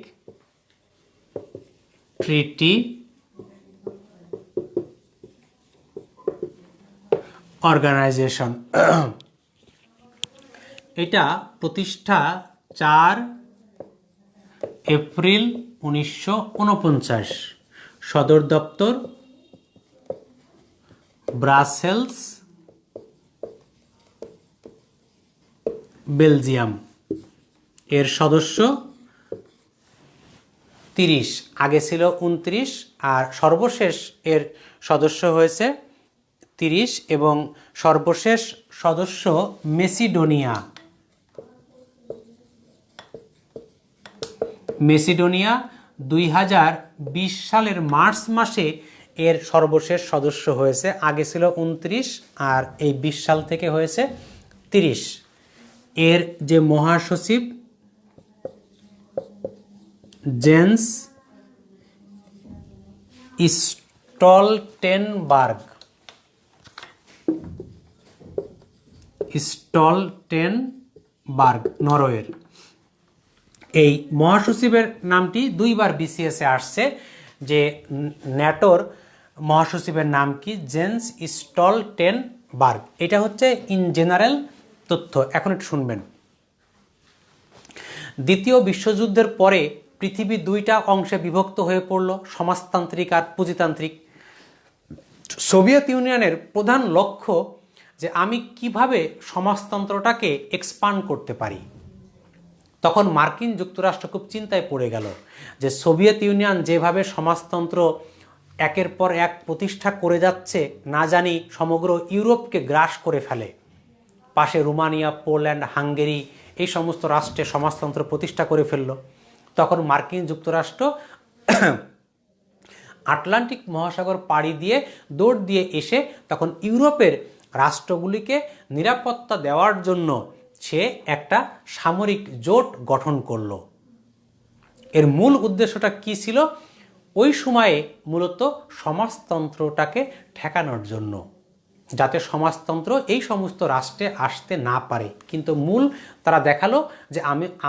treaty organization. এটা প্রতিষ্ঠা 4 এপ্রিল 1949। সদর দপ্তর ব্রাসেলস, বেলজিয়াম। এর সদস্য 30, আগে ছিল 29, আর সর্বশেষ এর সদস্য হয়েছে 30, এবং সর্বশেষ সদস্য মেসিডোনিয়া। মেসিডোনিয়া 2020 সালের মার্চ মাসে এর সর্বশেষ সদস্য হয়েছে। আগে ছিল 29, আর এই 20 সাল থেকে হয়েছে 30। এর যে মহাসচিব জেন্স স্টলটেনবার্গ। নরওয়ের। এই মহাসচিবের নামটি 2 বার বিসিএসে আসছে, যে ন্যাটোর মহাসচিবের নাম কি, জেন্স স্টলটেনবার্গ। এটা হচ্ছে ইন জেনারেল তথ্য। এখন একটু শুনবেন। দ্বিতীয় বিশ্বযুদ্ধের পরে পৃথিবী 2টা অংশে বিভক্ত হয়ে পড়ল, সমাজতান্ত্রিক আর পুঁজিতান্ত্রিক। সোভিয়েত ইউনিয়নের প্রধান লক্ষ্য যে আমি কিভাবে সমাজতন্ত্রটাকে এক্সপান্ড করতে পারি। তখন মার্কিন যুক্তরাষ্ট্র খুব চিন্তায় পড়ে গেল যে সোভিয়েত ইউনিয়ন যেভাবে সমাজতন্ত্র একের পর এক প্রতিষ্ঠা করে যাচ্ছে, না জানি সমগ্র ইউরোপকে গ্রাস করে ফেলে। পাশে রোমানিয়া, পোল্যান্ড, হাঙ্গেরি এই সমস্ত রাষ্ট্রে সমাজতন্ত্র প্রতিষ্ঠা করে ফেলল। তখন মার্কিন যুক্তরাষ্ট্র আটলান্টিক মহাসাগর পাড়ি দিয়ে দৌড় দিয়ে এসে তখন ইউরোপের রাষ্ট্রগুলিকে নিরাপত্তা দেওয়ার জন্য সে একটা সামরিক জোট গঠন করল। এর মূল উদ্দেশ্যটা কি ছিল? ওই সময়ে মূলত সমাজতন্ত্রটাকে ঠেকানোর জন্য, যাতে সমাজতন্ত্র এই সমস্ত রাষ্ট্রে আসতে না পারে। কিন্তু মূল তারা দেখালো যে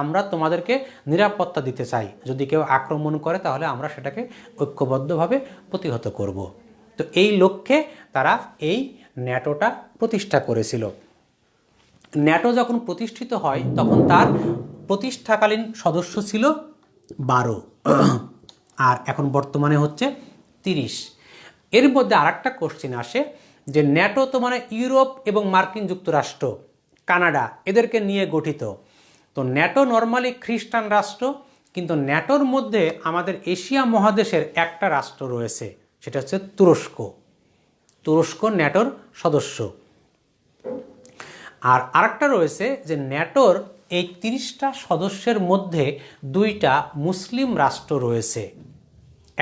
আমরা তোমাদেরকে নিরাপত্তা দিতে চাই, যদি কেউ আক্রমণ করে তাহলে আমরা সেটাকে ঐক্যবদ্ধভাবে প্রতিহত করব। তো এই লক্ষ্যে তারা এই ন্যাটোটা প্রতিষ্ঠা করেছিল। ন্যাটো যখন প্রতিষ্ঠিত হয় তখন তার প্রতিষ্ঠাকালীন সদস্য ছিল 12, আর এখন বর্তমানে হচ্ছে 30। এর মধ্যে আরেকটা কোশ্চেন আসে যে ন্যাটো তো মানে ইউরোপ এবং মার্কিন যুক্তরাষ্ট্র, কানাডা এদেরকে নিয়ে গঠিত। তো ন্যাটো নর্মালি খ্রিস্টান রাষ্ট্র, কিন্তু ন্যাটোর মধ্যে আমাদের এশিয়া মহাদেশের একটা রাষ্ট্র রয়েছে, সেটা হচ্ছে তুরস্ক। তুরস্ক ন্যাটোর সদস্য। আর আরেকটা রয়েছে যে ন্যাটোর এই 30টা সদস্যের মধ্যে 2টা মুসলিম রাষ্ট্র রয়েছে,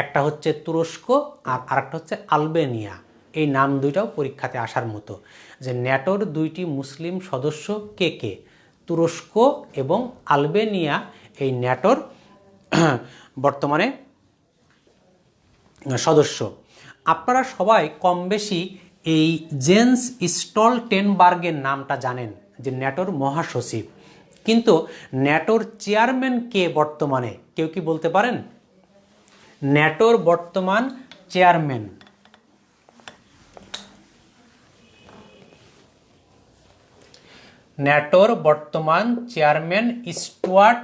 একটা হচ্ছে তুরস্ক আর আরেকটা হচ্ছে আলবেনিয়া। এই নাম দুইটাও পরীক্ষাতে আসার মতো, যে ন্যাটোর 2টি মুসলিম সদস্য কে কে, তুরস্ক এবং আলবেনিয়া এই ন্যাটোর বর্তমানে সদস্য। আপনারা সবাই কম বেশি এই জেন্স স্টলটেনবার্গের নামটা জানেন যে ন্যাটোর মহাসচিব, কিন্তু ন্যাটোর চেয়ারম্যান কে বর্তমানে, কেউ কি বলতে পারেন? ন্যাটোর বর্তমান চেয়ারম্যান স্টুয়ার্ট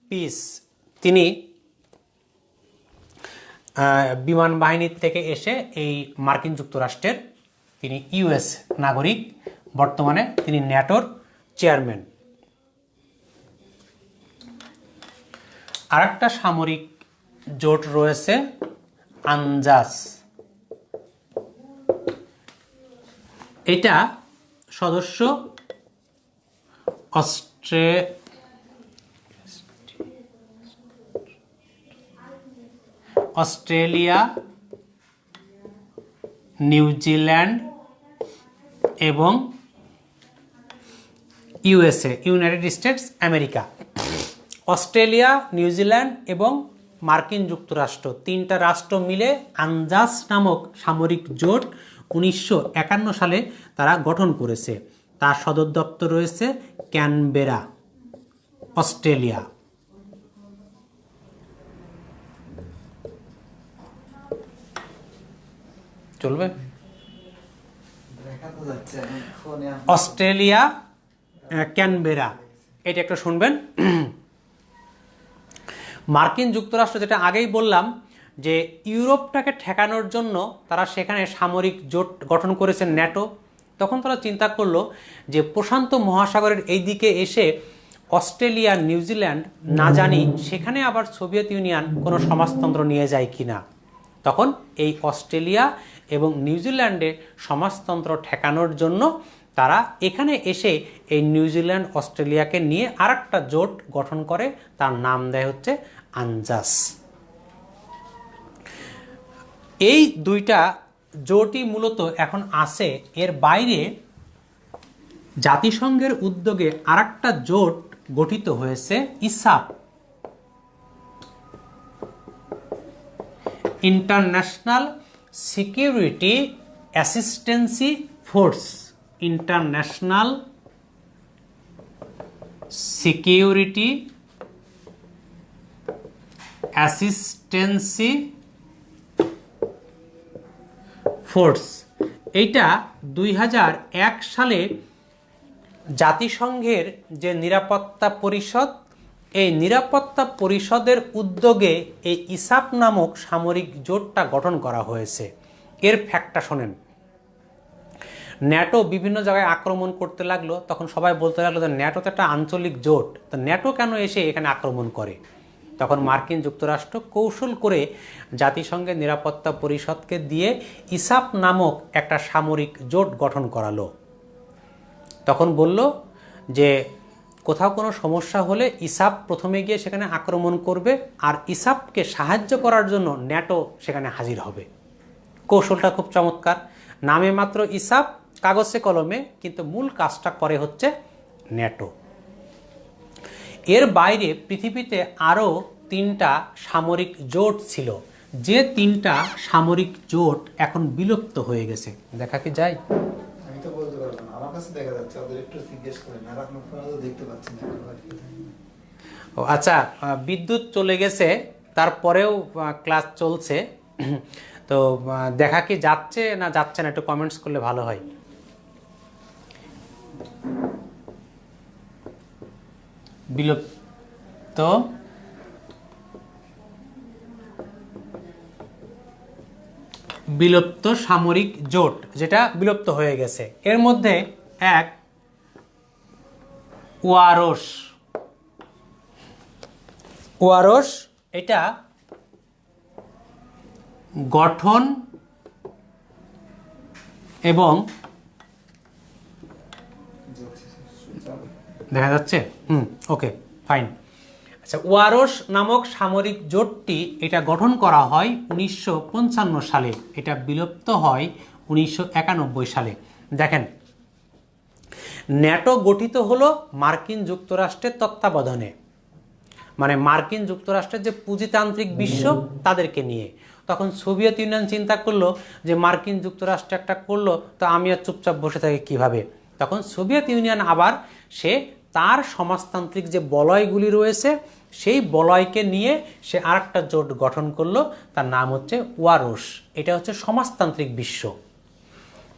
পিস। তিনি বিমান বাহিনীর থেকে এসে এই মার্কিন যুক্তরাষ্ট্রের, তিনি ইউএস নাগরিক, বর্তমানে তিনি ন্যাটোর চেয়ারম্যান। আরেকটা সামরিক জোট রয়েছে আনজাস। এটা সদস্য অস্ট্রেলিয়া, নিউজিল্যান্ড এবং USA, United states America. Australia, New Zealand এবং মার্কিন যুক্তরাষ্ট্র, তিনটা রাষ্ট্র মিলে আনজাস নামক সামরিক জোট 1951 সালে তারা গঠন করেছে। তার সদর দপ্তর রয়েছে ক্যানবেরা, অস্ট্রেলিয়া। চলবে? অস্ট্রেলিয়া, ক্যানবেরা, এটা একটা শুনবেন। মার্কিন যুক্তরাষ্ট্র, যেটা আগেই বললাম যে ইউরোপটাকে ঠেকানোর জন্য তারা সেখানে সামরিক জোট গঠন করেছেন ন্যাটো। তখন তারা চিন্তা করলো যে প্রশান্ত মহাসাগরের এই দিকে এসে অস্ট্রেলিয়া, নিউজিল্যান্ড না জানি সেখানে আবার সোভিয়েত ইউনিয়ন কোনো সমাজতন্ত্র নিয়ে যায় কিনা। তখন এই অস্ট্রেলিয়া এবং নিউজিল্যান্ডে সমাজতন্ত্র ঠেকানোর জন্য তারা এখানে এসে এই নিউজিল্যান্ড, অস্ট্রেলিয়াকে নিয়ে আরেকটা জোট গঠন করে, তার নাম দেয় হচ্ছে আনজাস। এই দুইটা জোটই মূলত এখন আছে। এর বাইরে জাতিসংঘের উদ্যোগে আরেকটা জোট গঠিত হয়েছে, ISAF, international security assistance force. International security assistance force. এইটা 2001 সালে জাতিসংঘের যে নিরাপত্তা পরিষদ, এই নিরাপত্তা পরিষদের উদ্যোগে এই ইসাপ নামক সামরিক জোটটা গঠন করা হয়েছে। এর ফ্যাক্টটা শোনেন। ন্যাটো বিভিন্ন জায়গায় আক্রমণ করতে লাগলো, তখন সবাই বলতে লাগলো যে ন্যাটো তো একটা আঞ্চলিক জোট, তো ন্যাটো কেন এসে এখানে আক্রমণ করে? তখন মার্কিন যুক্তরাষ্ট্র কৌশল করে জাতিসংঘের নিরাপত্তা পরিষদকে দিয়ে ইসাপ নামক একটা সামরিক জোট গঠন করালো। তখন বলল যে কোথাও কোনো সমস্যা হলে ইসাপ প্রথমে গিয়ে সেখানে আক্রমণ করবে, আর ইসাপকে সাহায্য করার জন্য ন্যাটো সেখানে হাজির হবে। কৌশলটা খুব চমৎকার। নামে মাত্র ইসাপ, কাগজে কলমে, কিন্তু মূল কাজটা করে হচ্ছে ন্যাটো। এর বাইরে পৃথিবীতে আরও 3টা সামরিক জোট ছিল, যে 3টা সামরিক জোট এখন বিলুপ্ত হয়ে গেছে। দেখা কি যায়? আমি তো বলতে পারবো না, আমার কাছে দেখা যাচ্ছে, ওদের একটু জিজ্ঞেস করেন, আর আপনি ফোনে দেখতে পাচ্ছেন না। ও আচ্ছা, বিদ্যুৎ চলে গেছে, তারপরেও ক্লাস চলছে, তো দেখা কি যাচ্ছে না যাচ্ছে না, একটু কমেন্টস করলে ভালো হয়। বিলুপ্ত সামরিক জোট, যেটা বিলুপ্ত হয়ে গেছে, এর মধ্যে এক ওয়ারস, এটা গঠন এবং দেখা যাচ্ছে, ওকে ফাইন। আচ্ছা, ওয়ারস নামক সামরিক জোটটি এটা গঠন করা হয় 1955 সালে, এটা বিলুপ্ত হয় 1991 সালে। দেখেন, ন্যাটো গঠিত হলো মার্কিন যুক্তরাষ্ট্রের তত্ত্বাবধানে। মানে মার্কিন যুক্তরাষ্ট্রের যে পুঁজিতান্ত্রিক বিশ্ব তাদেরকে নিয়ে। তখন সোভিয়েত ইউনিয়ন চিন্তা করলো যে মার্কিন যুক্তরাষ্ট্র একটা করলো, তো আমি আর চুপচাপ বসে থাকি কিভাবে। তখন সোভিয়েত ইউনিয়ন আবার সে তার সমাজতান্ত্রিক যে বলয়গুলি রয়েছে সেই বলয়কে নিয়ে সে আরেকটা জোট গঠন করলো, তার নাম হচ্ছে ওয়ারশ। এটা হচ্ছে সমাজতান্ত্রিক বিশ্ব।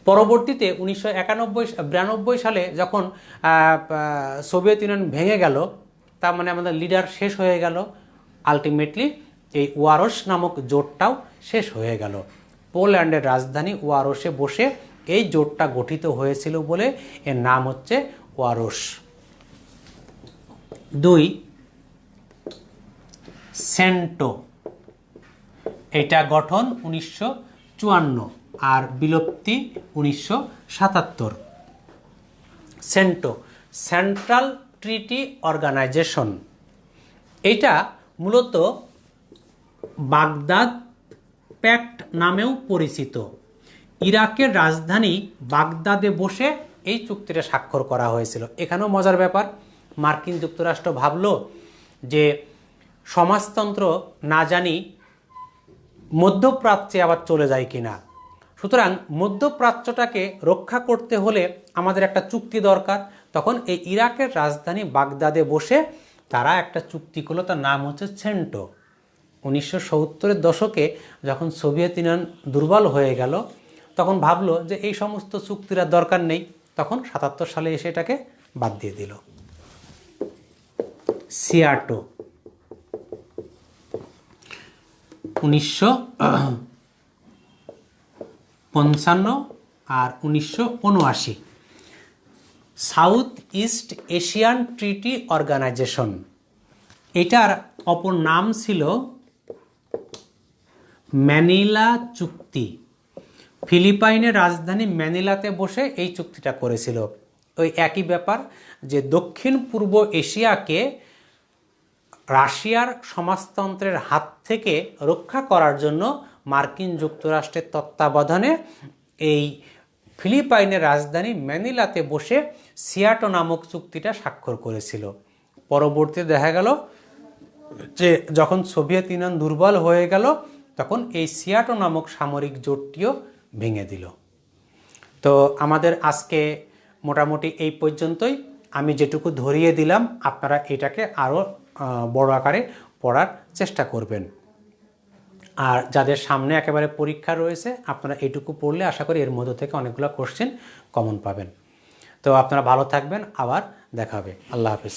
পরবর্তীতে 1992 সালে যখন সোভিয়েত ইউনিয়ন ভেঙে গেল, তার মানে আমাদের লিডার শেষ হয়ে গেল, আলটিমেটলি এই ওয়ারশ নামক জোটটাও শেষ হয়ে গেল। পোল্যান্ডের রাজধানী ওয়ারশে বসে এই জোটটা গঠিত হয়েছিল বলে এর নাম হচ্ছে ওয়ারশ। 2 সেন্টো, এটা গঠন 1954 আর বিলুপ্তি 1977। সেন্টো সেন্ট্রাল ট্রিটি অর্গানাইজেশন, এটা মূলত বাগদাদ প্যাক্ট নামেও পরিচিত। ইরাকের রাজধানী বাগদাদে বসে এই চুক্তিটা স্বাক্ষর করা হয়েছিল। এখানেও মজার ব্যাপার, মার্কিন যুক্তরাষ্ট্র ভাবলো যে সমাজতন্ত্র না জানি মধ্যপ্রাচ্যে আবার চলে যায় কিনা, সুতরাং মধ্যপ্রাচ্যটাকে রক্ষা করতে হলে আমাদের একটা চুক্তি দরকার। তখন এই ইরাকের রাজধানী বাগদাদে বসে তারা একটা চুক্তি করলো, তার নাম হচ্ছে সেন্টো। 1970-এর দশকে যখন সোভিয়েত ইউনিয়ন দুর্বল হয়ে গেল, তখন ভাবলো যে এই সমস্ত চুক্তির আর দরকার নেই, তখন 77 সালে এসে এটাকে বাদ দিয়ে দিল। সিয়াটো 1955 আর 1979। South east Asian treaty organization, এটার অপর নাম ছিল ম্যানিলা চুক্তি। ফিলিপাইনের রাজধানী ম্যানিলাতে বসে এই চুক্তিটা করেছিল। ওই একই ব্যাপার যে দক্ষিণ পূর্ব এশিয়াকে রাশিয়ার সমাজতন্ত্রের হাত থেকে রক্ষা করার জন্য মার্কিন যুক্তরাষ্ট্রের তত্ত্বাবধানে এই ফিলিপাইনের রাজধানী ম্যানিলাতে বসে সিয়াটো নামক চুক্তিটা স্বাক্ষর করেছিল। পরবর্তীতে দেখা গেল যে যখন সোভিয়েত ইউনিয়ন দুর্বল হয়ে গেল, তখন এই সিয়াটো নামক সামরিক জোটটিও ভেঙে দিল। তো আমাদের আজকে মোটামুটি এই পর্যন্তই। আমি যেটুকু ধরিয়ে দিলাম আপনারা এটাকে আরও বড় আকারে পড়ার চেষ্টা করবেন। আর যাদের সামনে একেবারে পরীক্ষা রয়েছে, আপনারা এটুকু পড়লে আশা করি এর মধ্যে থেকে অনেকগুলো কোশ্চেন কমন পাবেন। তো আপনারা ভালো থাকবেন, আবার দেখা হবে। আল্লাহ হাফিজ।